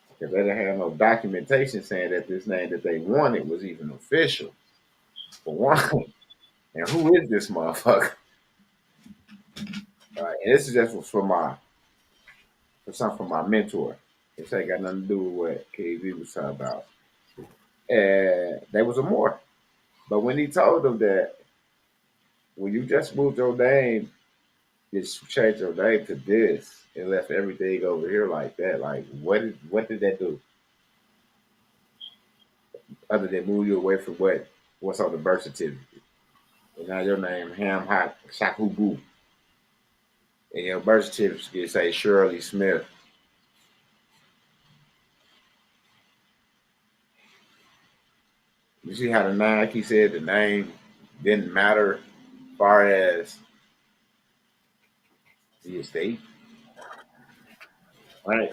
because they didn't have no documentation saying that this name that they wanted was even official. For one, and who is this motherfucker? And this is just for something from my mentor. This ain't got nothing to do with what KV was talking about. And there was a more. But when he told them that when you just moved your name, just changed your name to this and left everything over here like that, like what did that do? Other than move you away from what's on the birth certificate. And now your name Ham Hot Shakubu. And your birth certificate say Shirley Smith. You see how the Nike said the name didn't matter as far as the estate? Right?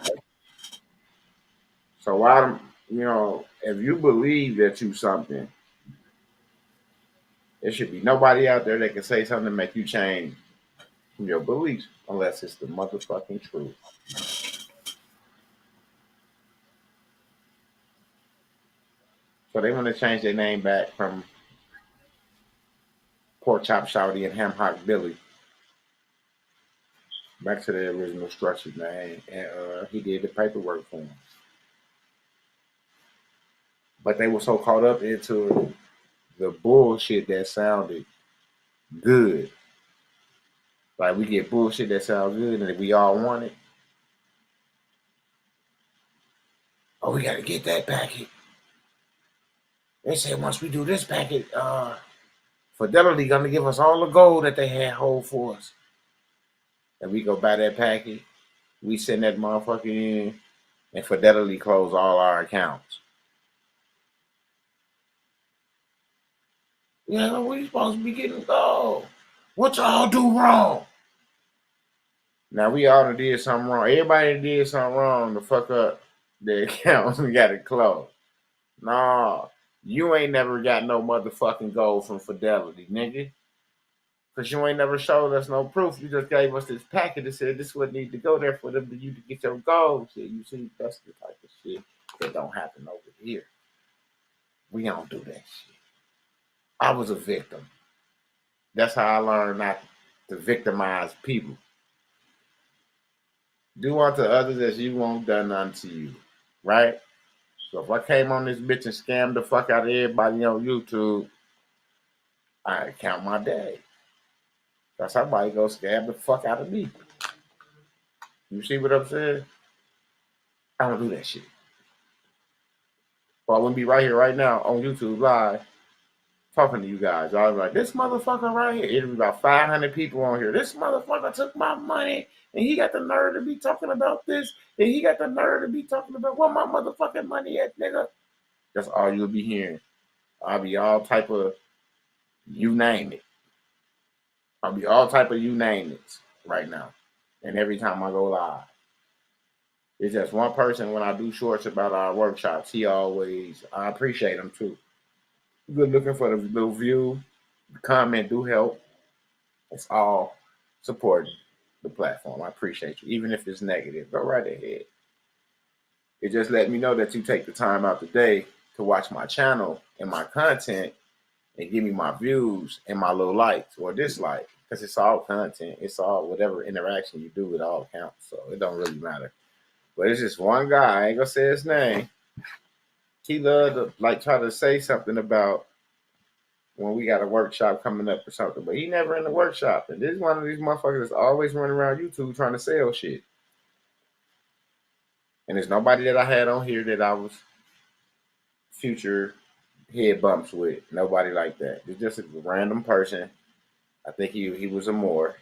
So why, if you believe that you something, there should be nobody out there that can say something to make you change your beliefs unless it's the motherfucking truth. So they want to change their name back from Pork Chop Shouty and Ham Hock Billy back to their original structured name, and he did the paperwork for them. But they were so caught up into the bullshit that sounded good. Like we get bullshit that sounds good and we all want it. Oh, we gotta get that packet. They said once we do this packet, Fidelity gonna give us all the gold that they had hold for us. And we go buy that packet, we send that motherfucker in, and Fidelity close all our accounts. Yeah, we supposed to be getting gold. What y'all do wrong? Now we all did something wrong. Everybody did something wrong to fuck up the accounts. We got it closed. Nah, you ain't never got no motherfucking gold from Fidelity, nigga. Because you ain't never showed us no proof. You just gave us this packet that said this would need to go there for them to you to get your goals. Shit, you see, that's the type of shit that don't happen over here. We don't do that shit. I was a victim. That's how I learned not to victimize people. Do unto others as you want done unto you. Right? So if I came on this bitch and scammed the fuck out of everybody on YouTube, I count my day. That's somebody go scam the fuck out of me. You see what I'm saying? I don't do that shit. Or I wouldn't be right here right now on YouTube live talking to you guys. I was like, this motherfucker right here. It'll be about 500 people on here. This motherfucker took my money and he got the nerve to be talking about this. And he got the nerve to be talking about where my motherfucking money at, nigga. That's all you'll be hearing. I'll be all type of you name it. I'll be all type of you name it right now. And every time I go live. It's just one person when I do shorts about our workshops. I appreciate him too. Good looking for the little view. The comment do help. It's all supporting the platform. I appreciate you. Even if it's negative, go right ahead. It just let me know that you take the time out today to watch my channel and my content and give me my views and my little likes or dislikes. Because it's all content. It's all whatever interaction you do, it all counts. So it don't really matter. But it's just one guy, I ain't gonna say his name. He loved to try to say something about when we got a workshop coming up or something, but he never in the workshop. And this is one of these motherfuckers that's always running around YouTube trying to sell shit. And there's nobody that I had on here that I was future head bumps with. Nobody like that. It's just a random person. I think he was a Moor.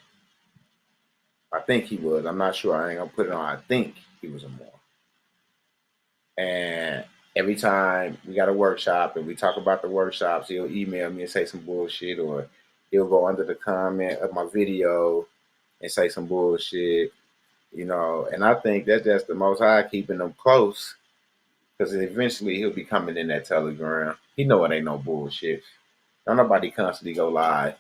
I think he was. I'm not sure. I ain't gonna put it on. I think he was a Moor. And every time we got a workshop and we talk about the workshops, he'll email me and say some bullshit, or he'll go under the comment of my video and say some bullshit, And I think that's just the Most High keeping them close, because eventually he'll be coming in that Telegram. He know it ain't no bullshit. Don't nobody constantly go live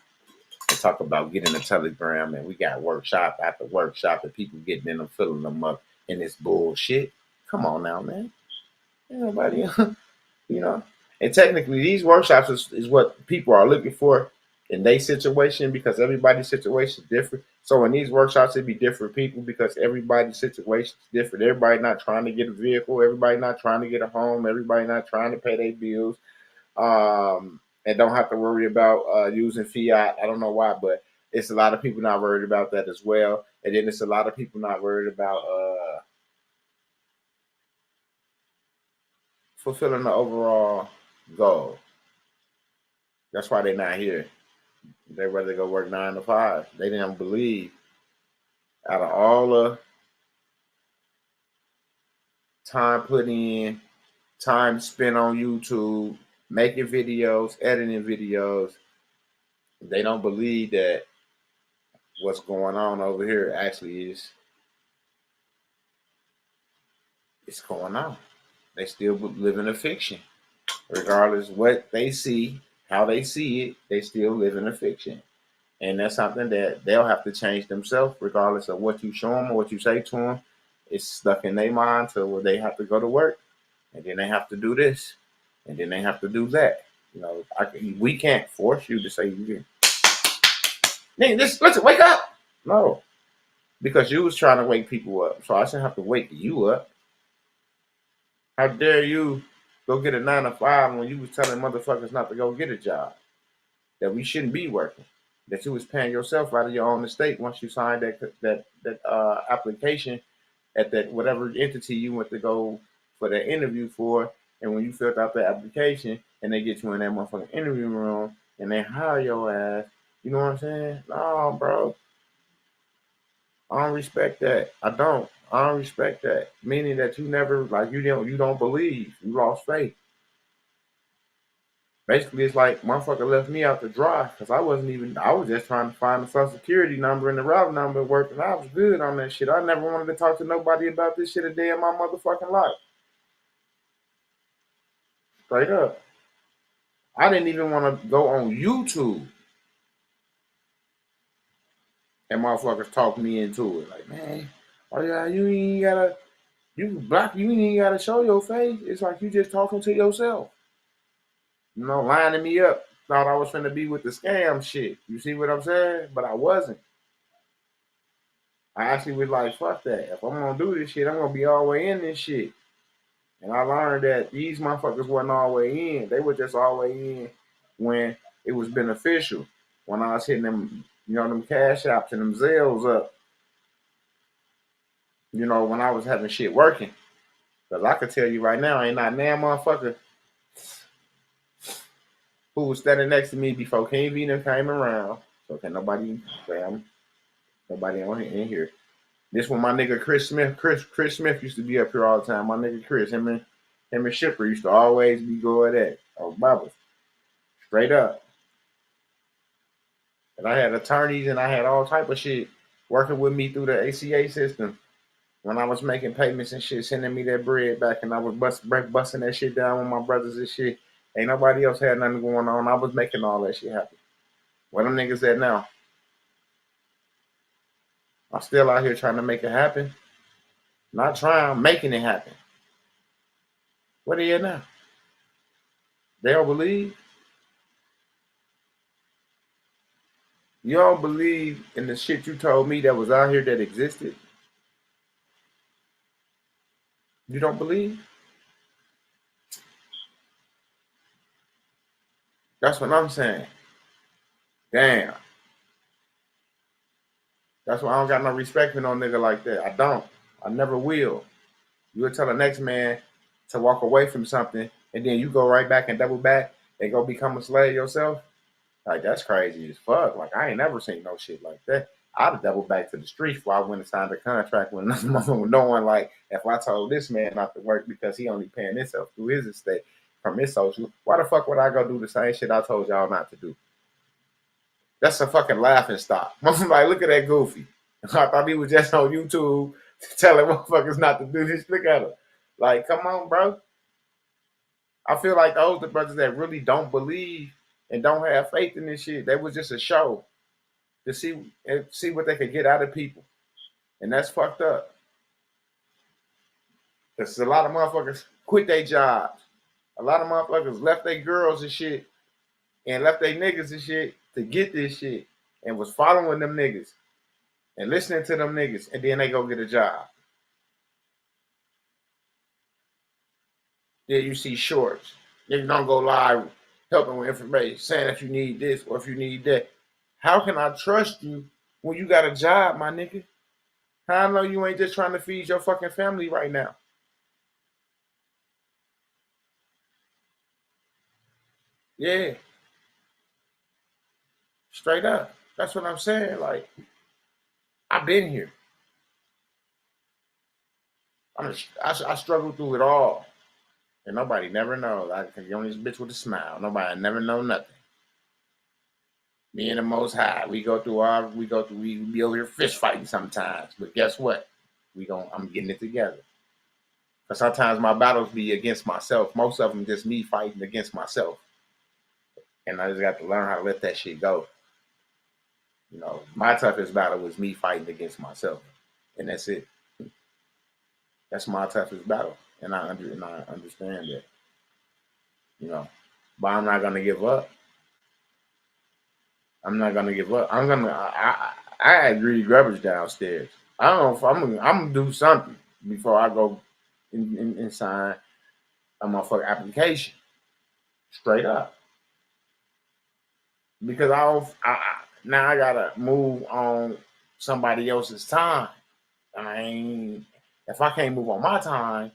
and talk about getting a Telegram and we got workshop after workshop and people getting in them, filling them up in this bullshit. Come on now, man. Ain't nobody, And technically, these workshops is what people are looking for in their situation, because everybody's situation is different. So in these workshops, it'd be different people because everybody's situation is different. Everybody not trying to get a vehicle. Everybody not trying to get a home. Everybody not trying to pay their bills, and don't have to worry about using fiat. I don't know why, but it's a lot of people not worried about that as well. And then it's a lot of people not worried about fulfilling the overall goal. That's why they're not here. They rather go work 9 to 5. They didn't believe out of all the time put in, time spent on YouTube, making videos, editing videos, they don't believe that what's going on over here actually it's going on. They still live in a fiction. Regardless what they see, how they see it, they still live in a fiction. And that's something that they'll have to change themselves, regardless of what you show them or what you say to them. It's stuck in their mind to where they have to go to work, and then they have to do this, and then they have to do that. We can't force you to say you can. Listen, wake up. No, because you was trying to wake people up, so I shouldn't have to wake you up. How dare you go get a 9 to 5 when you was telling motherfuckers not to go get a job, that we shouldn't be working, that you was paying yourself out of your own estate once you signed that application at that whatever entity you went to go for that interview for, and when you filled out the application and they get you in that motherfucking interview room and they hire your ass, you know what I'm saying? No, bro. I don't respect that. I don't respect that. Meaning that you never, you don't believe. You lost faith. Basically, it's like motherfucker left me out to dry because I was just trying to find the social security number and the route number working. I was good on that shit. I never wanted to talk to nobody about this shit a day in my motherfucking life. Straight up. I didn't even want to go on YouTube And motherfuckers talk me into it. Like, man, oh yeah, you ain't gotta, you black, you ain't even gotta show your face. It's like you just talking to yourself. You know, lining me up. Thought I was finna be with the scam shit. You see what I'm saying? But I wasn't. I actually was like, fuck that. If I'm gonna do this shit, I'm gonna be all the way in this shit. And I learned that these motherfuckers wasn't all the way in. They were just all the way in when it was beneficial. When I was hitting them, you know, them cash apps and them Zelles up. You know, when I was having shit working. Because I could tell you right now, ain't not damn motherfucker who was standing next to me before King V came around. So can nobody say nobody on here. This one, my nigga Chris Smith. Chris Smith used to be up here all the time. My nigga Chris, him and Shipper used to always be going at Bubbles. Straight up. And I had attorneys and I had all type of shit working with me through the ACA system. When I was making payments and shit, sending me that bread back, and I was busting that shit down with my brothers and shit. Ain't nobody else had nothing going on. I was making all that shit happen. Where them niggas at now? I'm still out here trying to make it happen. Not trying, I'm making it happen. Where they at now? They don't believe? You don't believe in the shit you told me that was out here that existed? You don't believe? That's what I'm saying. Damn. That's why I don't got no respect for no nigga like that. I don't. I never will. You would tell the next man to walk away from something, and then you go right back and double back and go become a slave yourself? Like, that's crazy as fuck. Like, I ain't never seen no shit like that. I'd have doubled back to the streets before I went and signed a contract with knowing, like, if I told this man not to work because he only paying himself through his estate from his social, why the fuck would I go do the same shit I told y'all not to do? That's a fucking laughing stock. I'm like, look at that goofy. I thought he was just on YouTube telling motherfuckers not to do this. Look at him. Like, come on, bro. I feel like those the brothers that really don't believe and don't have faith in this shit. They was just a show to see what they could get out of people. And that's fucked up. Because a lot of motherfuckers quit their jobs. A lot of motherfuckers left their girls and shit and left their niggas and shit to get this shit and was following them niggas and listening to them niggas, and then they go get a job. Then you see shorts. Niggas don't go live helping with information, saying if you need this or if you need that. How can I trust you when you got a job, my nigga? How I know you ain't just trying to feed your fucking family right now? Yeah. Straight up. That's what I'm saying. Like, I've been here. I struggled through it all. And nobody never knows. I can be on this bitch with a smile. Nobody never know nothing. Me and the Most High, we be over here fish fighting sometimes. But guess what? I'm getting it together. Because sometimes my battles be against myself. Most of them just me fighting against myself. And I just got to learn how to let that shit go. You know, my toughest battle was me fighting against myself. And that's it. That's my toughest battle. And I understand that. You know. But I'm not gonna give up. I'm not gonna give up. I had greedy grubbers downstairs. I don't know if I'm gonna do something before I go and sign a motherfucking application. Straight up. Because now I gotta move on somebody else's time. If I can't move on my time,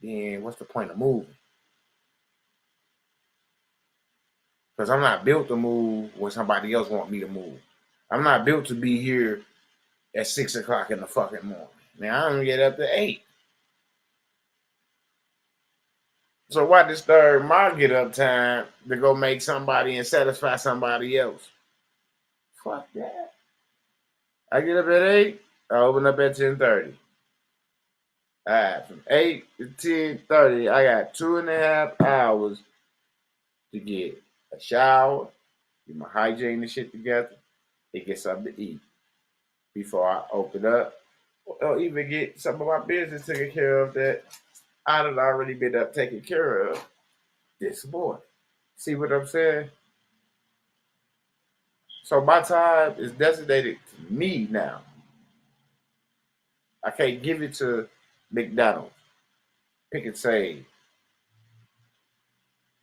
then what's the point of moving? Because I'm not built to move when somebody else want me to move. I'm not built to be here at 6 o'clock in the fucking morning. Now I don't get up to 8. So why disturb my get up time to go make somebody and satisfy somebody else? Fuck that. I get up at 8, I open up at 10:30. All right, from 8 to 10:30, I got 2.5 hours to get a shower, get my hygiene and shit together, and get something to eat. before I open up or even get some of my business taken care of that I had already been up taken care of this morning. See what I'm saying? So my time is designated to me now. I can't give it to McDonald's, Pick and Save,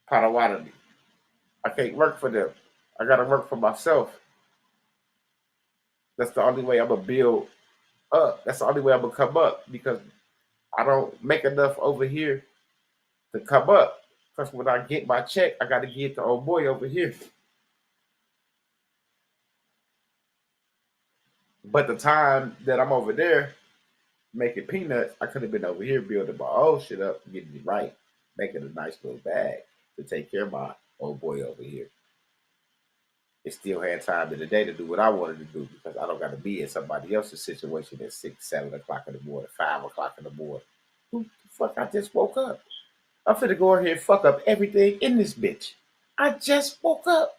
Potawatomi. I can't work for them. I gotta work for myself. That's the only way I'm gonna build up. That's the only way I'm gonna come up because I don't make enough over here to come up. Because when I get my check, I gotta get the old boy over here. But the time that I'm over there making peanuts, I could have been over here building my old shit up, getting it right, making a nice little bag to take care of my old boy over here. It still had time in the day to do what I wanted to do because I don't got to be in somebody else's situation at 6, 7 o'clock in the morning, 5 o'clock in the morning. Who the fuck? I just woke up. I'm finna go ahead and fuck up everything in this bitch. I just woke up.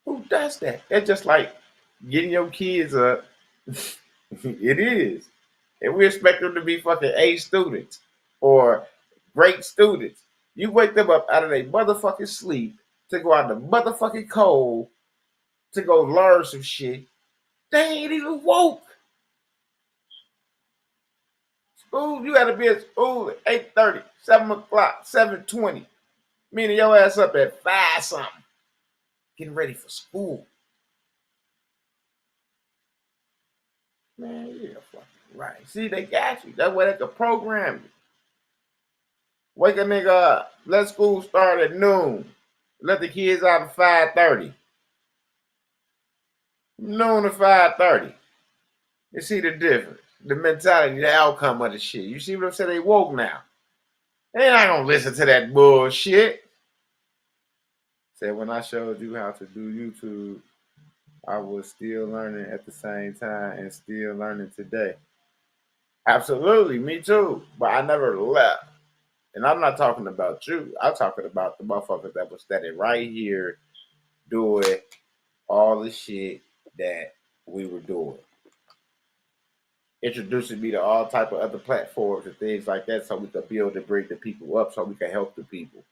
Who does that? That's just like getting your kids up. It is. And we expect them to be fucking A students or great students. You wake them up out of their motherfucking sleep to go out in the motherfucking cold to go learn some shit. They ain't even woke. School, you gotta be at school at 8:30, 7 o'clock, 7:20. Meaning your ass up at 5 something. Getting ready for school. Man, yeah, fucking right. See, they got you. That way they can program you. Wake a nigga up. Let school start at noon. Let the kids out at 5:30. Noon to 5:30. You see the difference. The mentality, the outcome of the shit. You see what I'm saying? They woke now. They not gonna listen to that bullshit. Said when I showed you how to do YouTube, I was still learning at the same time and still learning today. Absolutely, me too. But I never left. And I'm not talking about you. I'm talking about the motherfuckers that was standing right here doing all the shit that we were doing. Introducing me to all type of other platforms and things like that so we could build and bring the people up so we can help the people.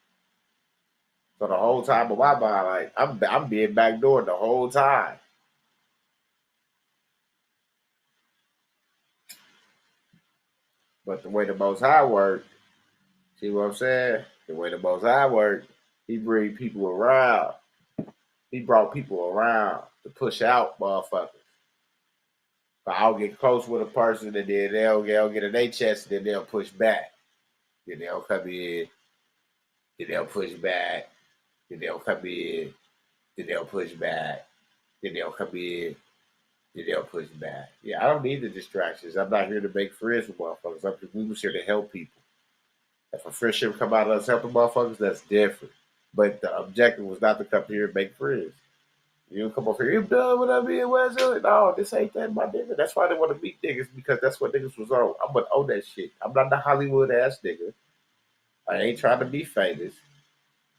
So the whole time of my mind, like I'm being backdoored the whole time. But the way the Most High work, see what I'm saying? The way the Most High work, he bring people around. He brought people around to push out motherfuckers. So I'll get close with a person and then they'll get in their chest and then they'll push back. Then they'll come in. Then they'll push back. Then they'll come in. Then they'll push back. Then they'll come in. Then they'll push back. Yeah, I don't need the distractions. I'm not here to make friends with motherfuckers. We was here to help people. If a friendship come out of us helping motherfuckers, that's different. But the objective was not to come here and make friends. You come up here, you done with me and where's it? No, this ain't that, my nigga. That's why they want to meet niggas because that's what niggas was on. I'm gonna own that shit. I'm not the Hollywood ass nigga. I ain't trying to be famous.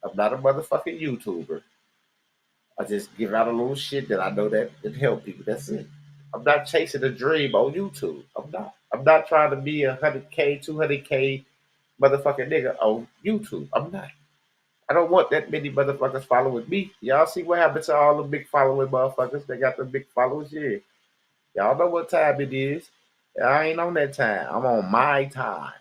I'm not a motherfucking YouTuber. I just give out a little shit that I know that it help people. That's it. I'm not chasing a dream on YouTube. I'm not. I'm not trying to be 100K, 200K motherfucking nigga on YouTube. I'm not. I don't want that many motherfuckers following me. Y'all see what happened to all the big following motherfuckers? They got the big followers here. Y'all know what time it is. I ain't on that time. I'm on my time.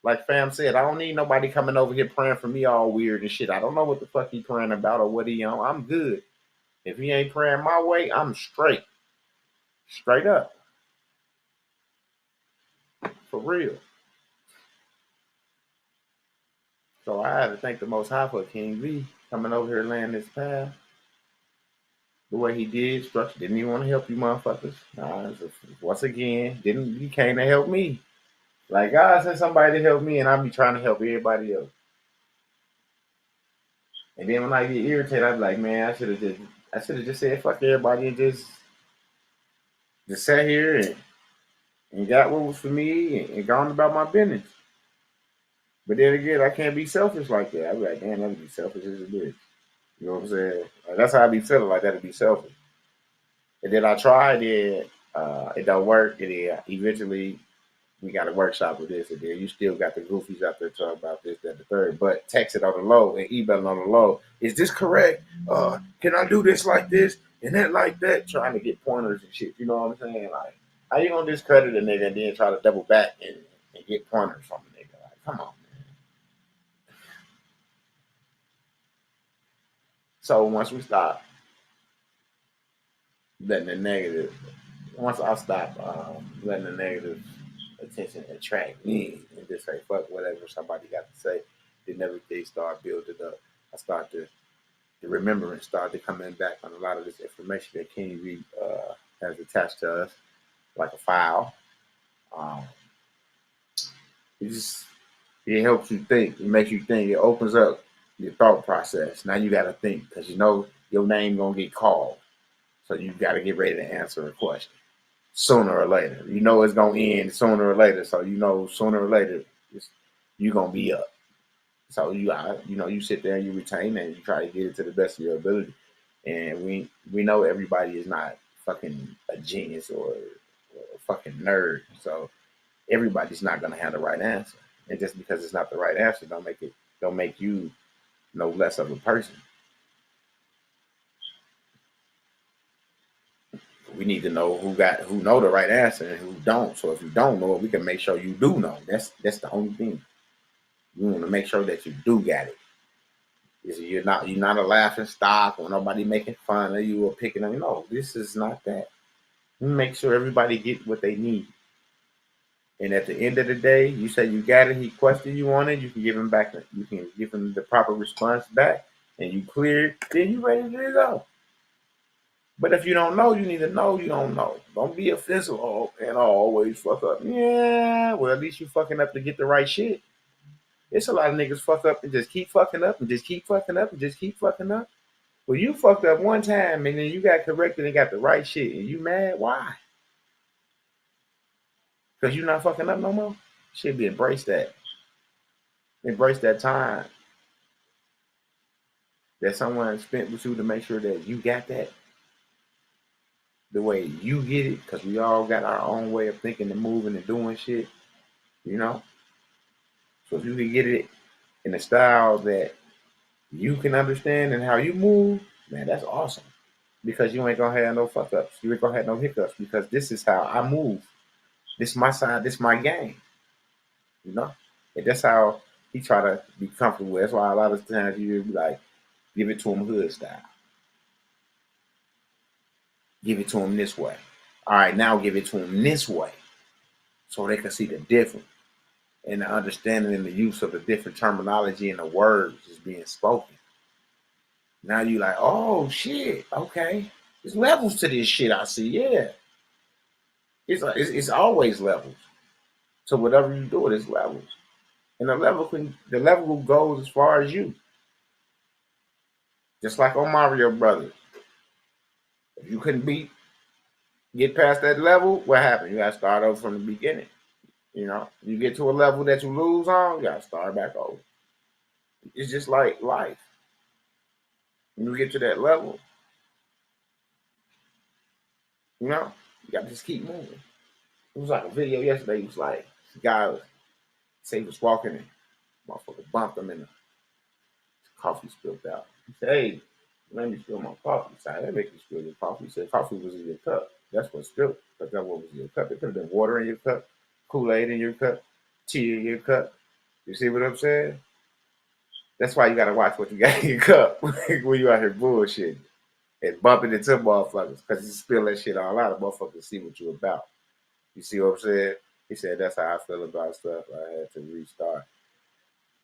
Like fam said, I don't need nobody coming over here praying for me all weird and shit. I don't know what the fuck he praying about or what he on. I'm good. If he ain't praying my way, I'm straight. Straight up. For real. So I had to thank the Most High for King V coming over here laying this path. The way he did, structure didn't even want to help you motherfuckers. Once again, he came to help me. Like God sent somebody to help me, and I be trying to help everybody else. And then when I get irritated, I be like, man, I should have just said fuck everybody and just sat here and got what was for me and gone about my business. But then again, I can't be selfish like that. I be like, damn, that would be selfish as a bitch. You know what I'm saying? Like, that's how I be feeling like that to be selfish. And then I tried it. It don't work. And then eventually we got a workshop with this, and then you still got the goofies out there talking about this, that, the third. But text it on the low and email on the low. Is this correct? Can I do this like this and that like that? Trying to get pointers and shit. You know what I'm saying? Like, how you gonna discredit a nigga and then try to double back and get pointers from a nigga? Like, come on, man. So once we stop letting the negative, once I stop letting the negative attention attract me and just say fuck whatever somebody got to say, then everything start building up. I start to the remembrance started coming back on a lot of this information that King Reed has attached to us, like a file. Um, it helps you think. It makes you think. It opens up your thought process. Now you got to think because you know your name gonna get called, so you got to get ready to answer a question sooner or later. You know it's gonna end sooner or later, so you know sooner or later you're gonna be up. So you sit there and you retain and you try to get it to the best of your ability. And we know everybody is not fucking a genius or a fucking nerd. So everybody's not gonna have the right answer. And just because it's not the right answer, don't make you no less of a person. We need to know who know the right answer and who don't. So if you don't know it, we can make sure you do know. That's the only thing. You want to make sure that you do got it. You're not a laughing stock or nobody making fun of you or picking on you. No, this is not that. You make sure everybody get what they need. And at the end of the day, you say you got it. He questioned you on it. You can give him back. You can give him the proper response back, and you clear. Then you ready to go. But if you don't know, you need to know you don't know. Don't be offensive and always fuck up. Yeah, well at least you fucking up to get the right shit. It's a lot of niggas fuck up and just keep fucking up and just keep fucking up and just keep fucking up. Well, you fucked up one time and then you got corrected and got the right shit and you mad? Why? Because you not fucking up no more? Should be embrace that. Embrace that time that someone spent with you to make sure that you got that the way you get it. Because we all got our own way of thinking and moving and doing shit, you know? So if you can get it in a style that you can understand and how you move, man, that's awesome. Because you ain't gonna have no fuck ups. You ain't gonna have no hiccups because this is how I move. This is my side, this is my game. You know? And that's how he try to be comfortable with. That's why a lot of times you be like, give it to him hood style. Give it to him this way. All right, now give it to him this way. So they can see the difference. And the understanding and the use of the different terminology and the words is being spoken. Now you like, oh shit, okay. There's levels to this shit I see, yeah. It's always levels. So whatever you do, it's levels. And the level goes as far as you. Just like on Mario Brothers. If you couldn't get past that level, what happened? You gotta start over from the beginning. You know, you get to a level that you lose on, you gotta start back over. It's just like life. When you get to that level, you know, you gotta just keep moving. It was like a video yesterday. It was like the guy he was walking and motherfucker bumped him and the coffee spilled out. He said, "Hey, let me spill my coffee." He said, "That make you spill your coffee." He said, "Coffee was in your cup. That's what spilled. But that what was in your cup. It could have been water in your cup, Kool-Aid in your cup, tea in your cup. You see what I'm saying? That's why you gotta watch what you got in your cup when you out here bullshitting and bumping into motherfuckers because you spill that shit all out. Motherfuckers see what you about. You see what I'm saying?" He said, "That's how I feel about stuff. I had to restart."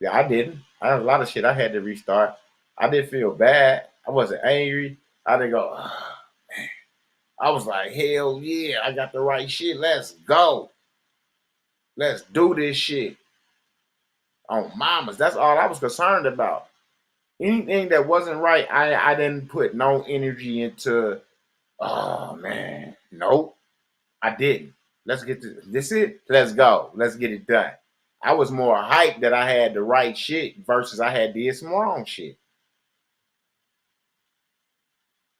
Yeah, I didn't. I had a lot of shit I had to restart. I didn't feel bad. I wasn't angry. I didn't go, oh, man. I was like, hell yeah, I got the right shit. Let's go. Let's do this shit. On mamas. That's all I was concerned about. Anything that wasn't right, I didn't put no energy into, oh man. Nope. I didn't. Let's get this it. Let's go. Let's get it done. I was more hyped that I had the right shit versus I had did some wrong shit.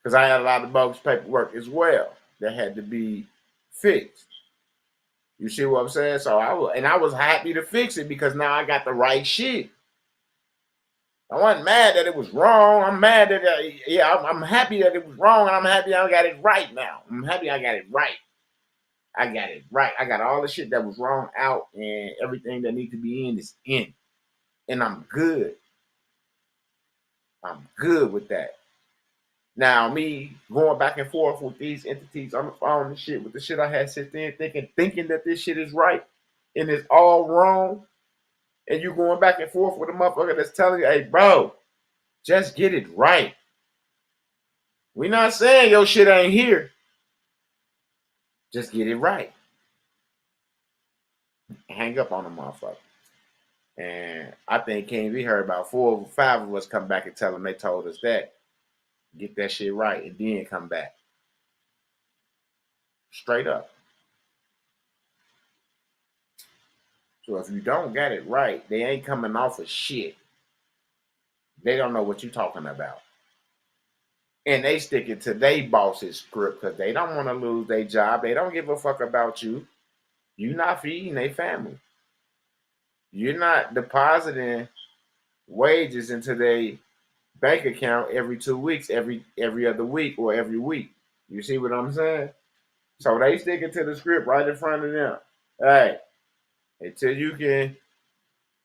because I had a lot of bogus paperwork as well that had to be fixed. You see what I'm saying? So I was happy to fix it because now I got the right shit. I wasn't mad that it was wrong. I'm mad that I'm happy that it was wrong, and I'm happy I got it right now. I'm happy I got it right. I got it right. I got all the shit that was wrong out, and everything that needs to be in is in, and I'm good. I'm good with that. Now, me going back and forth with these entities on the phone and shit, with the shit I had sit there thinking that this shit is right, and it's all wrong, and you going back and forth with a motherfucker that's telling you, hey, bro, just get it right. We not saying your shit ain't here. Just get it right. Hang up on the motherfucker. And I think King V heard about 4 or 5 of us come back and tell them they told us that. Get that shit right and then come back. Straight up. So if you don't get it right, they ain't coming off of shit. They don't know what you're talking about. And they sticking to their boss's script because they don't want to lose their job. They don't give a fuck about you. You're not feeding their family. You're not depositing wages into their bank account every 2 weeks, every other week, or every week. You see what I'm saying? So they sticking to the script right in front of them. Hey, until you can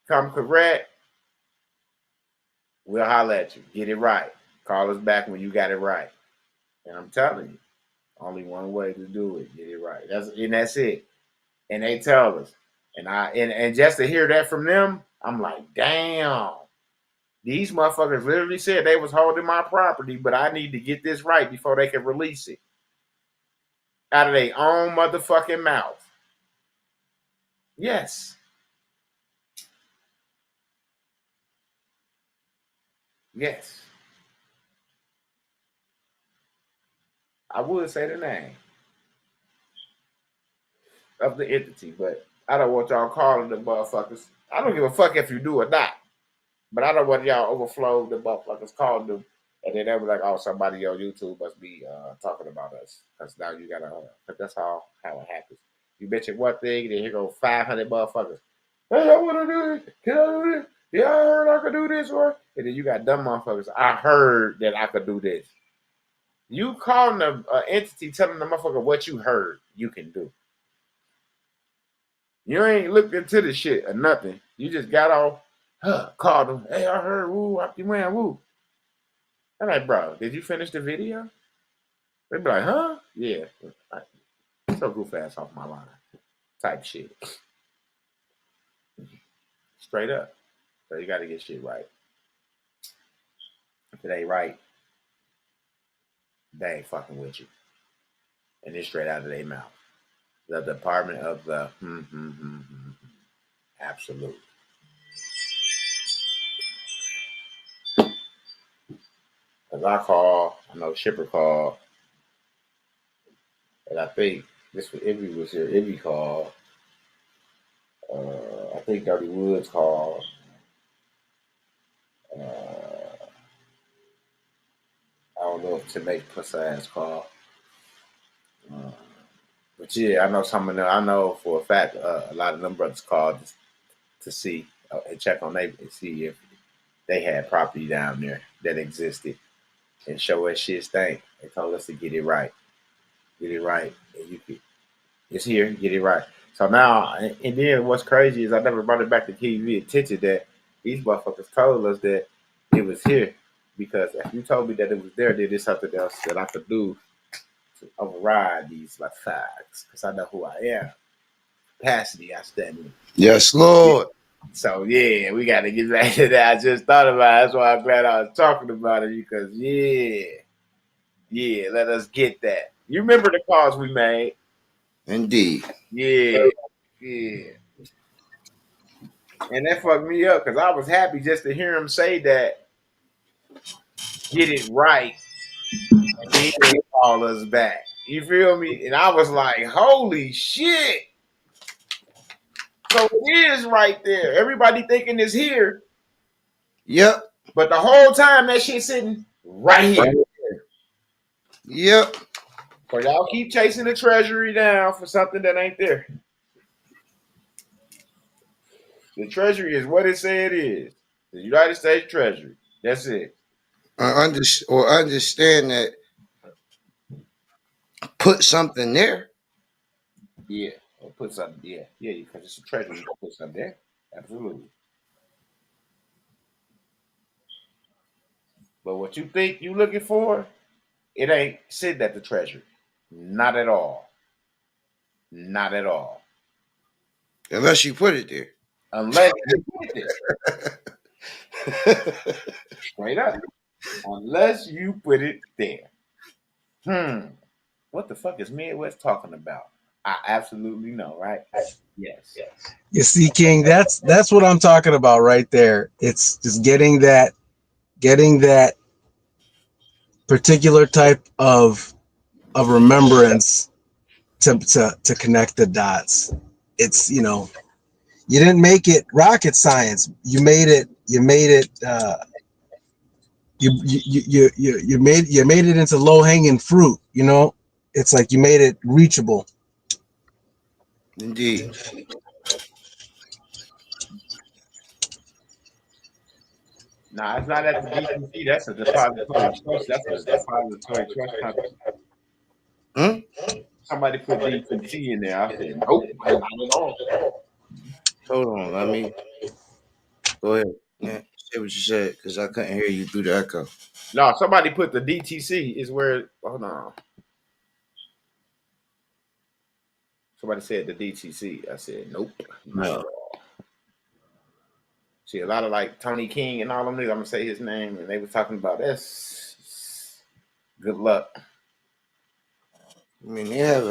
come correct, we'll holler at you. Get it right. Call us back when you got it right. And I'm telling you, only one way to do it. Get it right. That's it. And they tell us. And just to hear that from them, I'm like, damn. These motherfuckers literally said they was holding my property, but I need to get this right before they can release it. Out of their own motherfucking mouth. Yes. Yes. I would say the name of the entity, but I don't want y'all calling the motherfuckers. I don't give a fuck if you do or not. But I don't want y'all overflow the motherfuckers calling them. And then they were like, oh, somebody on YouTube must be talking about us. Because now you got to, but that's how it happens. You mention one thing, then here go 500 motherfuckers. Hey, I want to do it. Can I do this? Yeah, I heard I could do this. And then you got dumb motherfuckers. I heard that I could do this. You calling the entity, telling the motherfucker what you heard you can do. You ain't looked into the shit or nothing. You just got off, called them. Hey, I heard, woo, man, woo. I'm like, bro, did you finish the video? They be like, huh? Yeah. So goof ass off my line. Type shit. Straight up. So you got to get shit right. If it ain't right, they ain't fucking with you. And it's straight out of their mouth. The Department of the Absolute. Because I know Shipper called, and I think this was Ivy was here. Ivy called. I think Dirty Woods called. I don't know if Tanae Passage called. But yeah, I know some of them. I know for a fact a lot of them brothers called to see and check on they and see if they had property down there that existed and show us shit stank. They told us to get it right. Get it right. And it's here, get it right. So now, and then what's crazy is I never brought it back to TV attention that these motherfuckers told us that it was here. Because if you told me that it was there, then there's something else that I could do to override these like facts. Because I know who I am. Capacity I stand in. Yes, Lord. So yeah, we got to get back to that. I just thought about it. That's why I'm glad I was talking about it. Because yeah, let us get that. You remember the calls we made? Indeed. Yeah. And that fucked me up because I was happy just to hear him say that, get it right, and then they call us back. You feel me? And I was like, holy shit. So it is right there. Everybody thinking it's here. Yep. But the whole time that shit sitting right here. Yep. Or y'all keep chasing the treasury down for something that ain't there. The treasury is what it say it is. The United States Treasury. That's it. Understand that. Put something there. Yeah. Or put something. Yeah. Yeah. Because it's a treasury. You can put something there. Absolutely. But what you think you looking for, it ain't sitting at the treasury. Not at all. Not at all. Unless you put it there. Unless you put it there. Straight up. Unless you put it there. What the fuck is Midwest talking about? I absolutely know, right? Yes. You see, King, that's what I'm talking about right there. It's just getting that particular type of remembrance to connect the dots. It's, you didn't make it rocket science. You made it you made it into low-hanging fruit, It's like you made it reachable. Indeed. Nah, it's not at the DTC. That's a depository trust. That's a depository trust company. Somebody put DTC in there. I said, nope, I'm not at all. Hold on, let me go ahead. Yeah, say what you said, because I couldn't hear you through the echo. No, somebody put the DTC is where. Hold on. Somebody said the DTC. I said, nope, not at all. See, a lot of like Tony King and all them niggas, I'm gonna say his name, and they were talking about this. Good luck. I mean, they have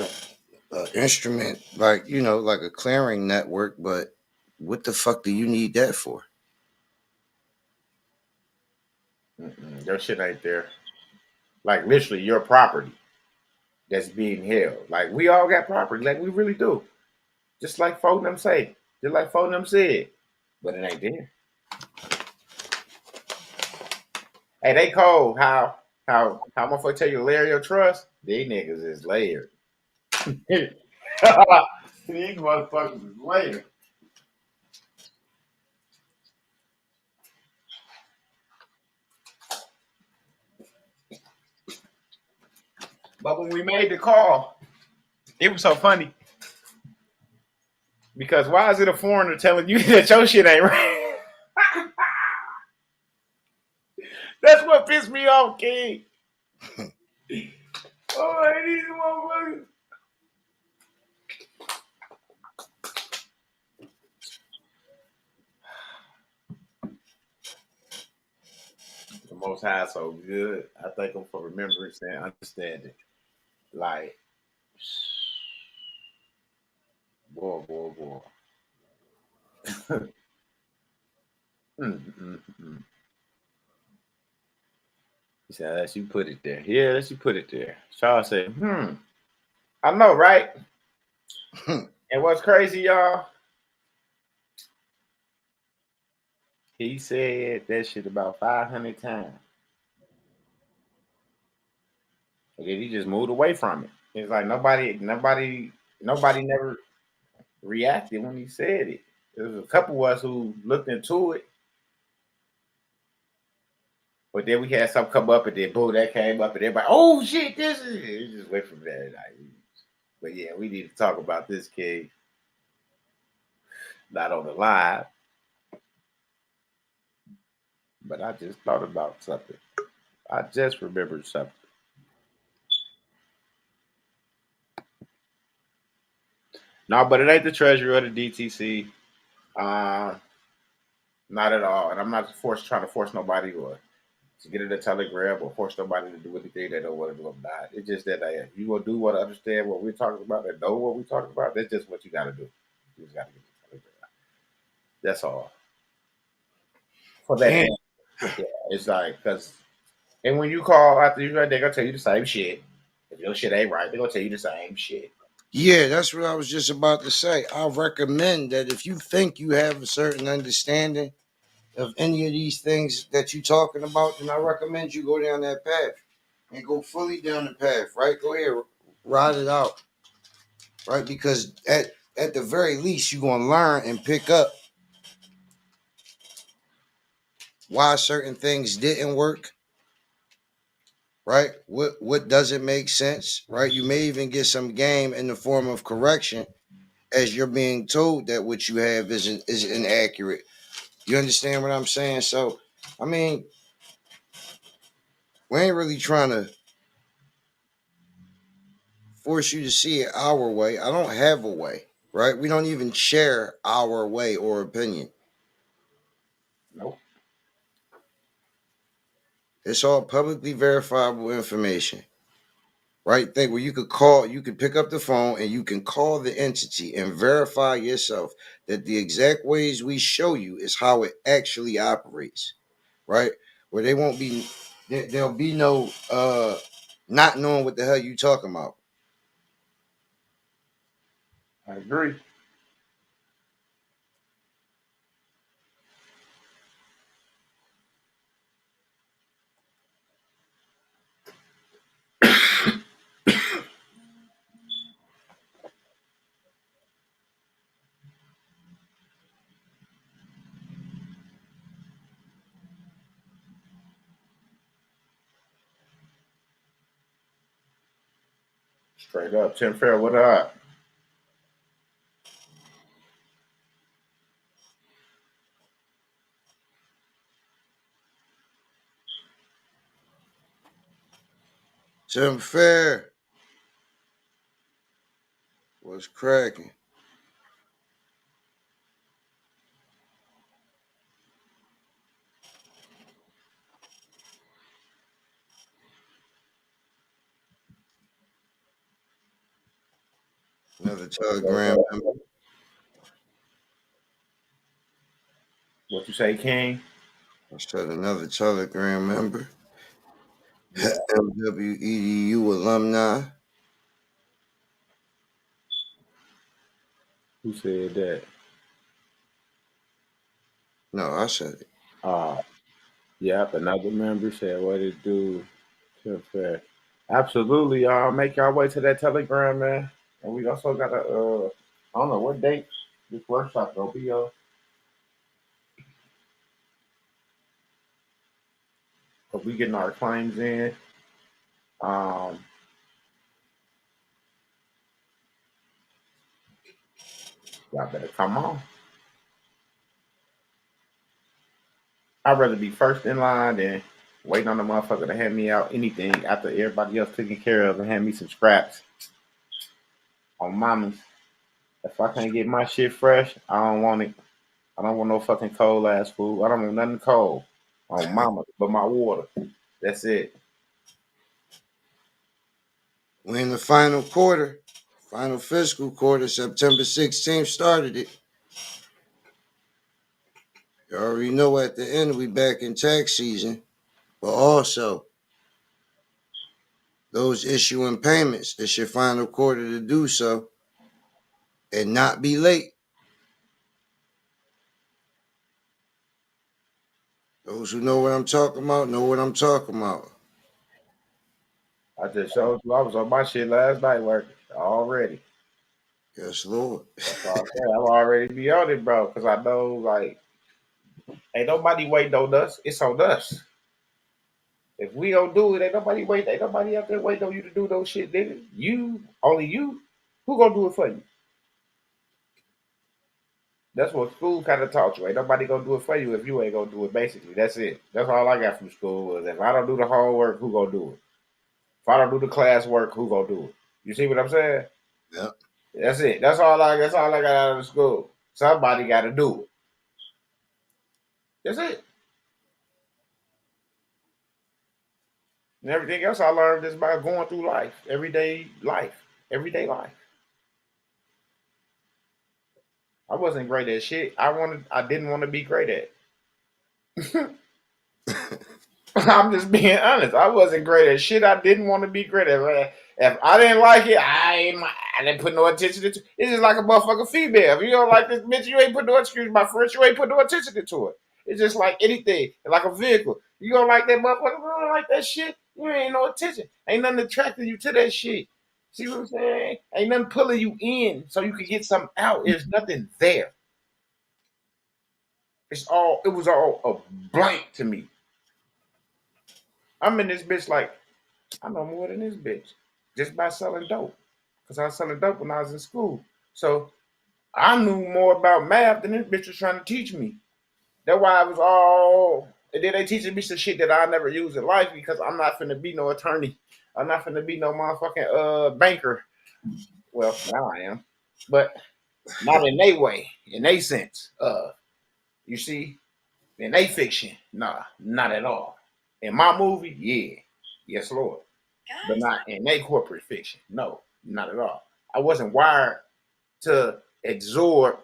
an instrument like like a clearing network, but what the fuck do you need that for? Your shit ain't there. Like literally, your property that's being held. Like we all got property, like we really do. Just like Foden say, just like Foden said, but it ain't there. Hey, they cold. How motherfucker tell you layer your trust? These niggas is layered. These motherfuckers is layered. But when we made the call, it was so funny. Because why is it a foreigner telling you that your shit ain't right? That's what pissed me off, King. Oh, these motherfuckers. The Most High so good. I thank him for remembrance and understanding. Like, boy. He said, unless you put it there. Yeah, unless you put it there. Charles said, I know, right? And what's crazy, y'all? He said that shit about 500 times. And then he just moved away from it. It's like nobody never reacted when he said it. There was a couple of us who looked into it. But then we had something come up and then boom, that came up and everybody, oh shit, this is it. Just went from there. But yeah, we need to talk about this kid. Not on the live. But I just thought about something. I just remembered something. No, but it ain't the treasury or the DTC. Not at all. And I'm not trying to force nobody or to get in a telegram or force nobody to do anything they don't want to do or not. It's just that you will do want to understand what we're talking about and know what we're talking about. That's just what you got to do. You just got to get the telegram. That's all. For that, yeah, it's like because, and when you call after you, they're gonna tell you the same shit. If your shit ain't right, they're gonna tell you the same shit. Yeah, that's what I was just about to say. I recommend that if you think you have a certain understanding of any of these things that you're talking about, then I recommend you go down that path. and go fully down the path, right? Go ahead, ride it out, right? Because at the very least, you're gonna learn and pick up why certain things didn't work, right? What doesn't make sense, right? You may even get some game in the form of correction as you're being told that what you have is inaccurate. You understand what I'm saying? So, I mean, we ain't really trying to force you to see it our way. I don't have a way, right? We don't even share our way or opinion. Nope. It's all publicly verifiable information, right? Think where you could pick up the phone and you can call the entity and verify yourself that the exact ways we show you is how it actually operates, right? Where they won't be, there'll be no not knowing what the hell you talking about. I agree. Straight up. Tim Fair, what up? Tim Fair, what's cracking? Another Telegram member. What you say, King? I said another Telegram member. Yeah. MWEDU alumni. Who said that? No, I said it. Yep, another member said what it do. Tim Fair. Absolutely, y'all. Make your way to that Telegram, man. And we also got I don't know what date this workshop gonna be on. But we getting our claims in. Um, y'all better come on. I'd rather be first in line than waiting on the motherfucker to hand me out anything after everybody else taken care of and hand me some scraps on mamas. If I can't get my shit fresh, I don't want it. I don't want no fucking cold ass food. I don't want nothing cold on mama but my water. That's it. We're in the final quarter, final fiscal quarter. September 16th started it. You already know at the end we back in tax season, but also those issuing payments. It's your final quarter to do so and not be late. Those who know what I'm talking about know what I'm talking about. I just showed you I was on my shit last night working already. Yes, Lord. That's all I'm saying. I'm already be on it, bro, because I know like ain't nobody waiting on us. It's on us. If we don't do it, ain't nobody wait. Ain't nobody out there waiting on you to do those shit, nigga. You, only you. Who gonna do it for you? That's what school kind of taught you. Ain't nobody gonna do it for you if you ain't gonna do it. Basically, that's it. That's all I got from school was if I don't do the homework, who gonna do it? If I don't do the class work, who gonna do it? You see what I'm saying? Yep. That's it. That's all I got out of the school. Somebody got to do it. That's it. And everything else I learned is by going through life, everyday life. I wasn't great at shit. I didn't want to be great at. I'm just being honest. I wasn't great at shit. I didn't want to be great at. If I didn't like it, I didn't put no attention to it. It's just like a motherfucking female. If you don't like this bitch, you ain't put no excuse my French, you ain't put no attention to it. It's just like anything, like a vehicle. You don't like that motherfucker, you don't like that shit. You ain't no attention. Ain't nothing attracting you to that shit. See what I'm saying? Ain't nothing pulling you in so you can get something out. There's nothing there. It was all a blank to me. I'm in this bitch like, I know more than this bitch just by selling dope. Because I was selling dope when I was in school. So I knew more about math than this bitch was trying to teach me. That's why I was all. And then they teaching me some shit that I never use in life because I'm not finna be no attorney. I'm not finna be no motherfucking banker. Well, now I am, but not in they way, in they sense. You see, in they fiction, nah, not at all. In my movie, yeah, yes, Lord, but not in they corporate fiction. No, not at all. I wasn't wired to absorb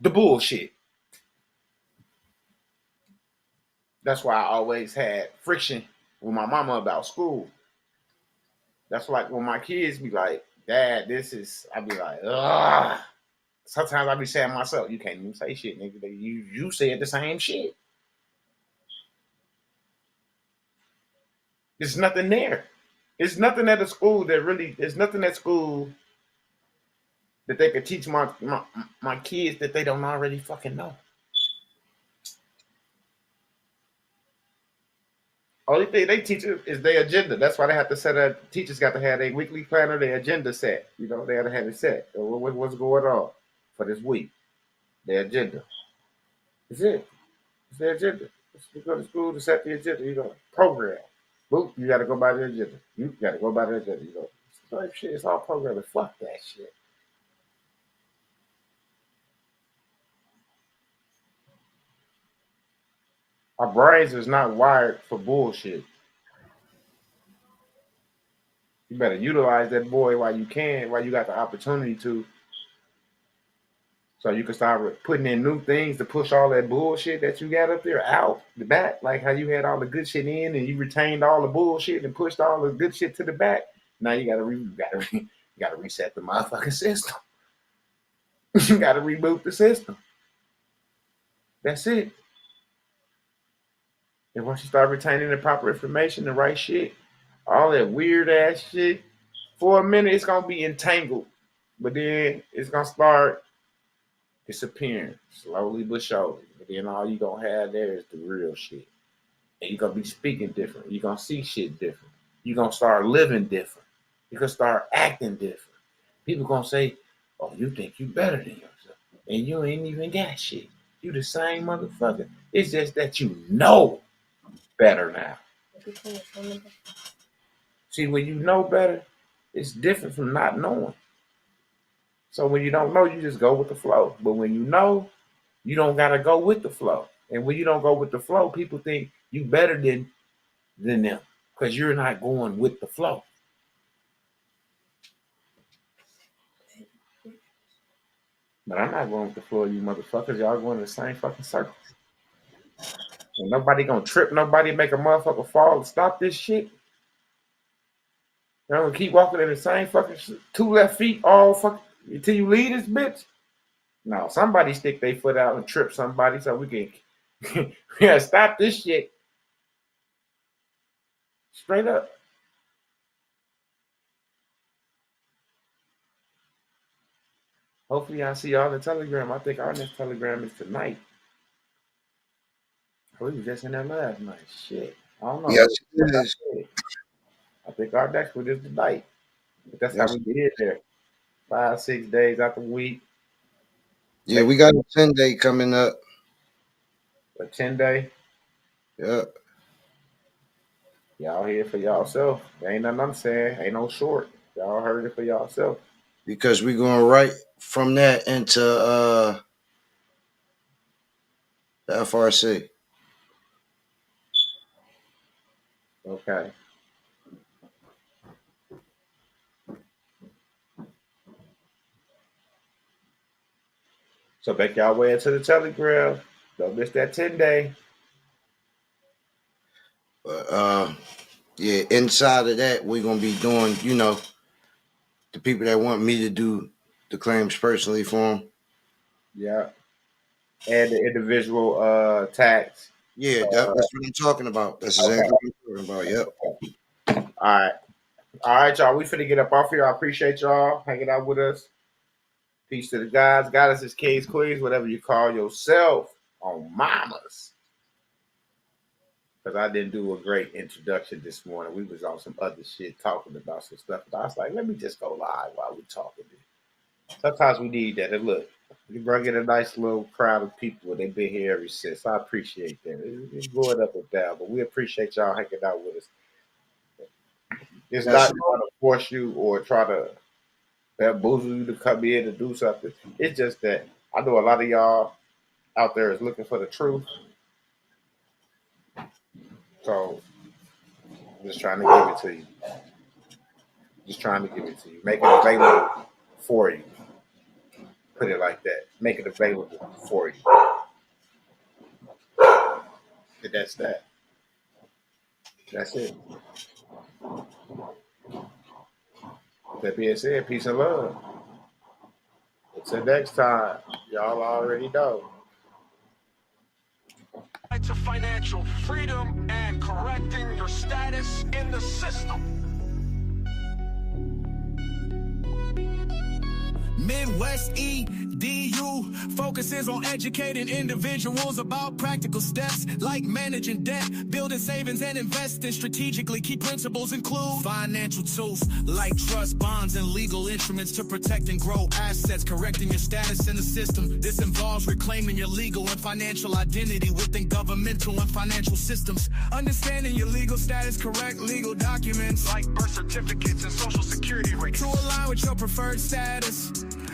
the bullshit. That's why I always had friction with my mama about school. That's like when my kids be like, Dad, this is, I be like, ugh. Sometimes I be saying to myself, you can't even say shit, nigga. You said the same shit. There's nothing there. There's nothing at the school that really, there's nothing at school that they could teach my kids that they don't already fucking know. Only thing they teach is their agenda. That's why they have to set a, teachers got to have their weekly planner, their agenda set. You know, they have to have it set. What's going on for this week? Their agenda. That's it. It's their agenda. You go to school to set the agenda. You know, program. Boop, you got to go by the agenda. You got to go by the agenda. You know, it's like shit. It's all programming. Fuck that shit. Our brains is not wired for bullshit. You better utilize that boy while you can, while you got the opportunity to, so you can start putting in new things to push all that bullshit that you got up there out the back. Like how you had all the good shit in and you retained all the bullshit and pushed all the good shit to the back. Now you gotta reset the motherfucking system. You gotta reboot the system. That's it. And once you start retaining the proper information, the right shit, all that weird ass shit, for a minute it's gonna be entangled, but then it's gonna start disappearing slowly but surely. But then all you gonna have there is the real shit. And you're gonna be speaking different. You're gonna see shit different. You're gonna start living different. You're gonna start acting different. People gonna say, oh, you think you better than yourself. And you ain't even got shit. You the same motherfucker. It's just that you know better now. See, when you know better, it's different from not knowing. So when you don't know, you just go with the flow. But when you know, you don't gotta go with the flow. And when you don't go with the flow, people think you better than them because you're not going with the flow. But I'm not going with the flow, you motherfuckers. Y'all going in the same fucking circles. And nobody gonna trip, nobody make a motherfucker fall and stop this shit. Y'all gonna keep walking in the same fucking two left feet all fucking until you leave this bitch. No, somebody stick their foot out and trip somebody so we can we gotta stop this shit. Straight up. Hopefully I see y'all in the Telegram. I think our next Telegram is tonight. We was just in there last night. Shit. I don't know. Yes, it is. I think our next one is tonight. But that's Yes. how we get there. 5-6 days out the week. Yeah, we got a 10-day coming up. A 10-day. Yeah. Y'all here for y'allself. There ain't nothing I'm saying. Ain't no short. Y'all heard it for y'allself. Because we're going right from that into the FRC. Okay. So make y'all way into the Telegram. Don't miss that 10-day. But yeah, inside of that, we're gonna be doing, the people that want me to do the claims personally for them. Yeah. And the individual tax. Yeah, that's what I'm talking about. That's exactly what I'm talking about. Yep. right. All right, y'all. We finna get up off here. I appreciate y'all hanging out with us. Peace to the guys, goddesses, kings, queens, whatever you call yourself on mamas. Because I didn't do a great introduction this morning. We was on some other shit talking about some stuff. But I was like, let me just go live while we talking. Sometimes we need that. And look, we bring in a nice little crowd of people. They've been here ever since. I appreciate that. It's going up and down, but we appreciate y'all hanging out with us. It's not trying to force you or try to bamboozle you to come in and do something. It's just that I know a lot of y'all out there is looking for the truth. So I'm just trying to give it to you. Just trying to give it to you. Make it available for you. Put it like that. Make it available for you. And that's that. That's it. With that being said, peace and love. Until next time, y'all already know. To financial freedom and correcting your status in the system. Midwest EDU focuses on educating individuals about practical steps like managing debt, building savings, and investing strategically. Key principles include financial tools like trust, bonds, and legal instruments to protect and grow assets, correcting your status in the system. This involves reclaiming your legal and financial identity within governmental and financial systems. Understanding your legal status, correct legal documents Like birth certificates and social security records. to align with your preferred status.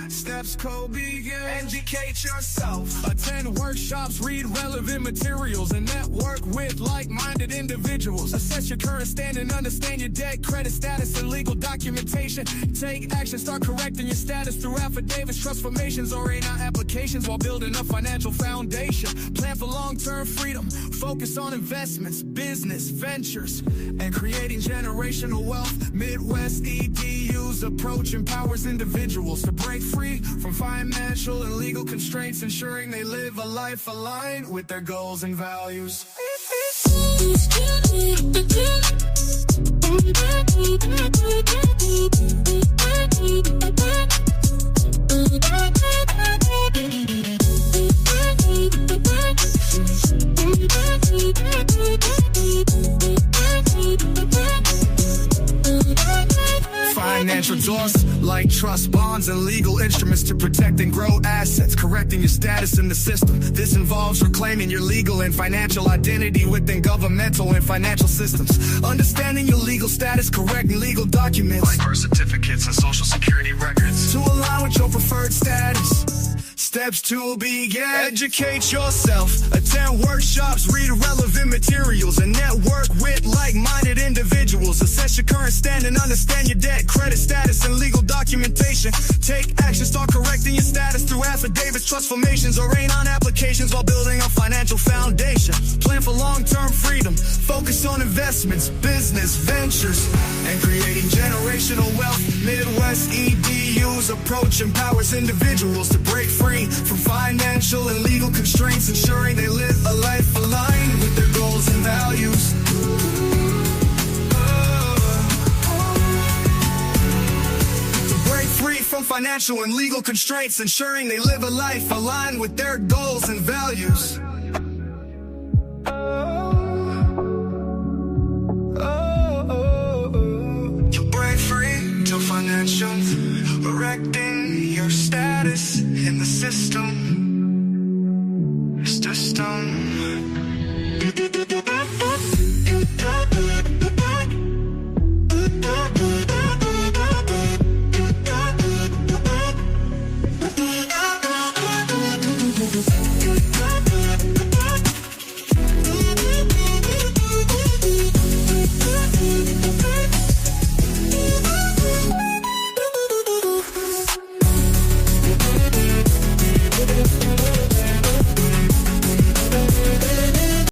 Steps code begin. Educate yourself. Attend workshops, read relevant materials, and network with like-minded individuals. Assess your current standing, understand your debt, credit status, and legal documentation. Take action, start correcting your status through affidavits, trust formations, or A9 applications while building a financial foundation. Plan for long-term freedom. Focus on investments, business, ventures, and creating generational wealth. Midwest EDU's approach empowers individuals to break free from financial and legal constraints, ensuring they live a life aligned with their goals and values. Financial tools like trust, bonds, and legal instruments to protect and grow assets, correcting your status in the system. This involves reclaiming your legal and financial identity within governmental and financial systems. Understanding your legal status, correcting legal documents Like birth certificates and social security records. to align with your preferred status. Steps to begin. Educate yourself. Attend workshops, read relevant materials, and network with like-minded individuals. Assess your current standing, understand your debt, credit status, and legal documentation. Take action, start correcting your status through affidavits, trust formations, or A9 applications while building a financial foundation. Plan for long-term freedom. Focus on investments, business, ventures, and creating generational wealth. Midwest EDU's approach empowers individuals to break free from financial and legal constraints, ensuring they live a life aligned with their goals and values. To break free from financial and legal constraints, ensuring they live a life aligned with their goals and values. To break free to financial, correcting your status in the system.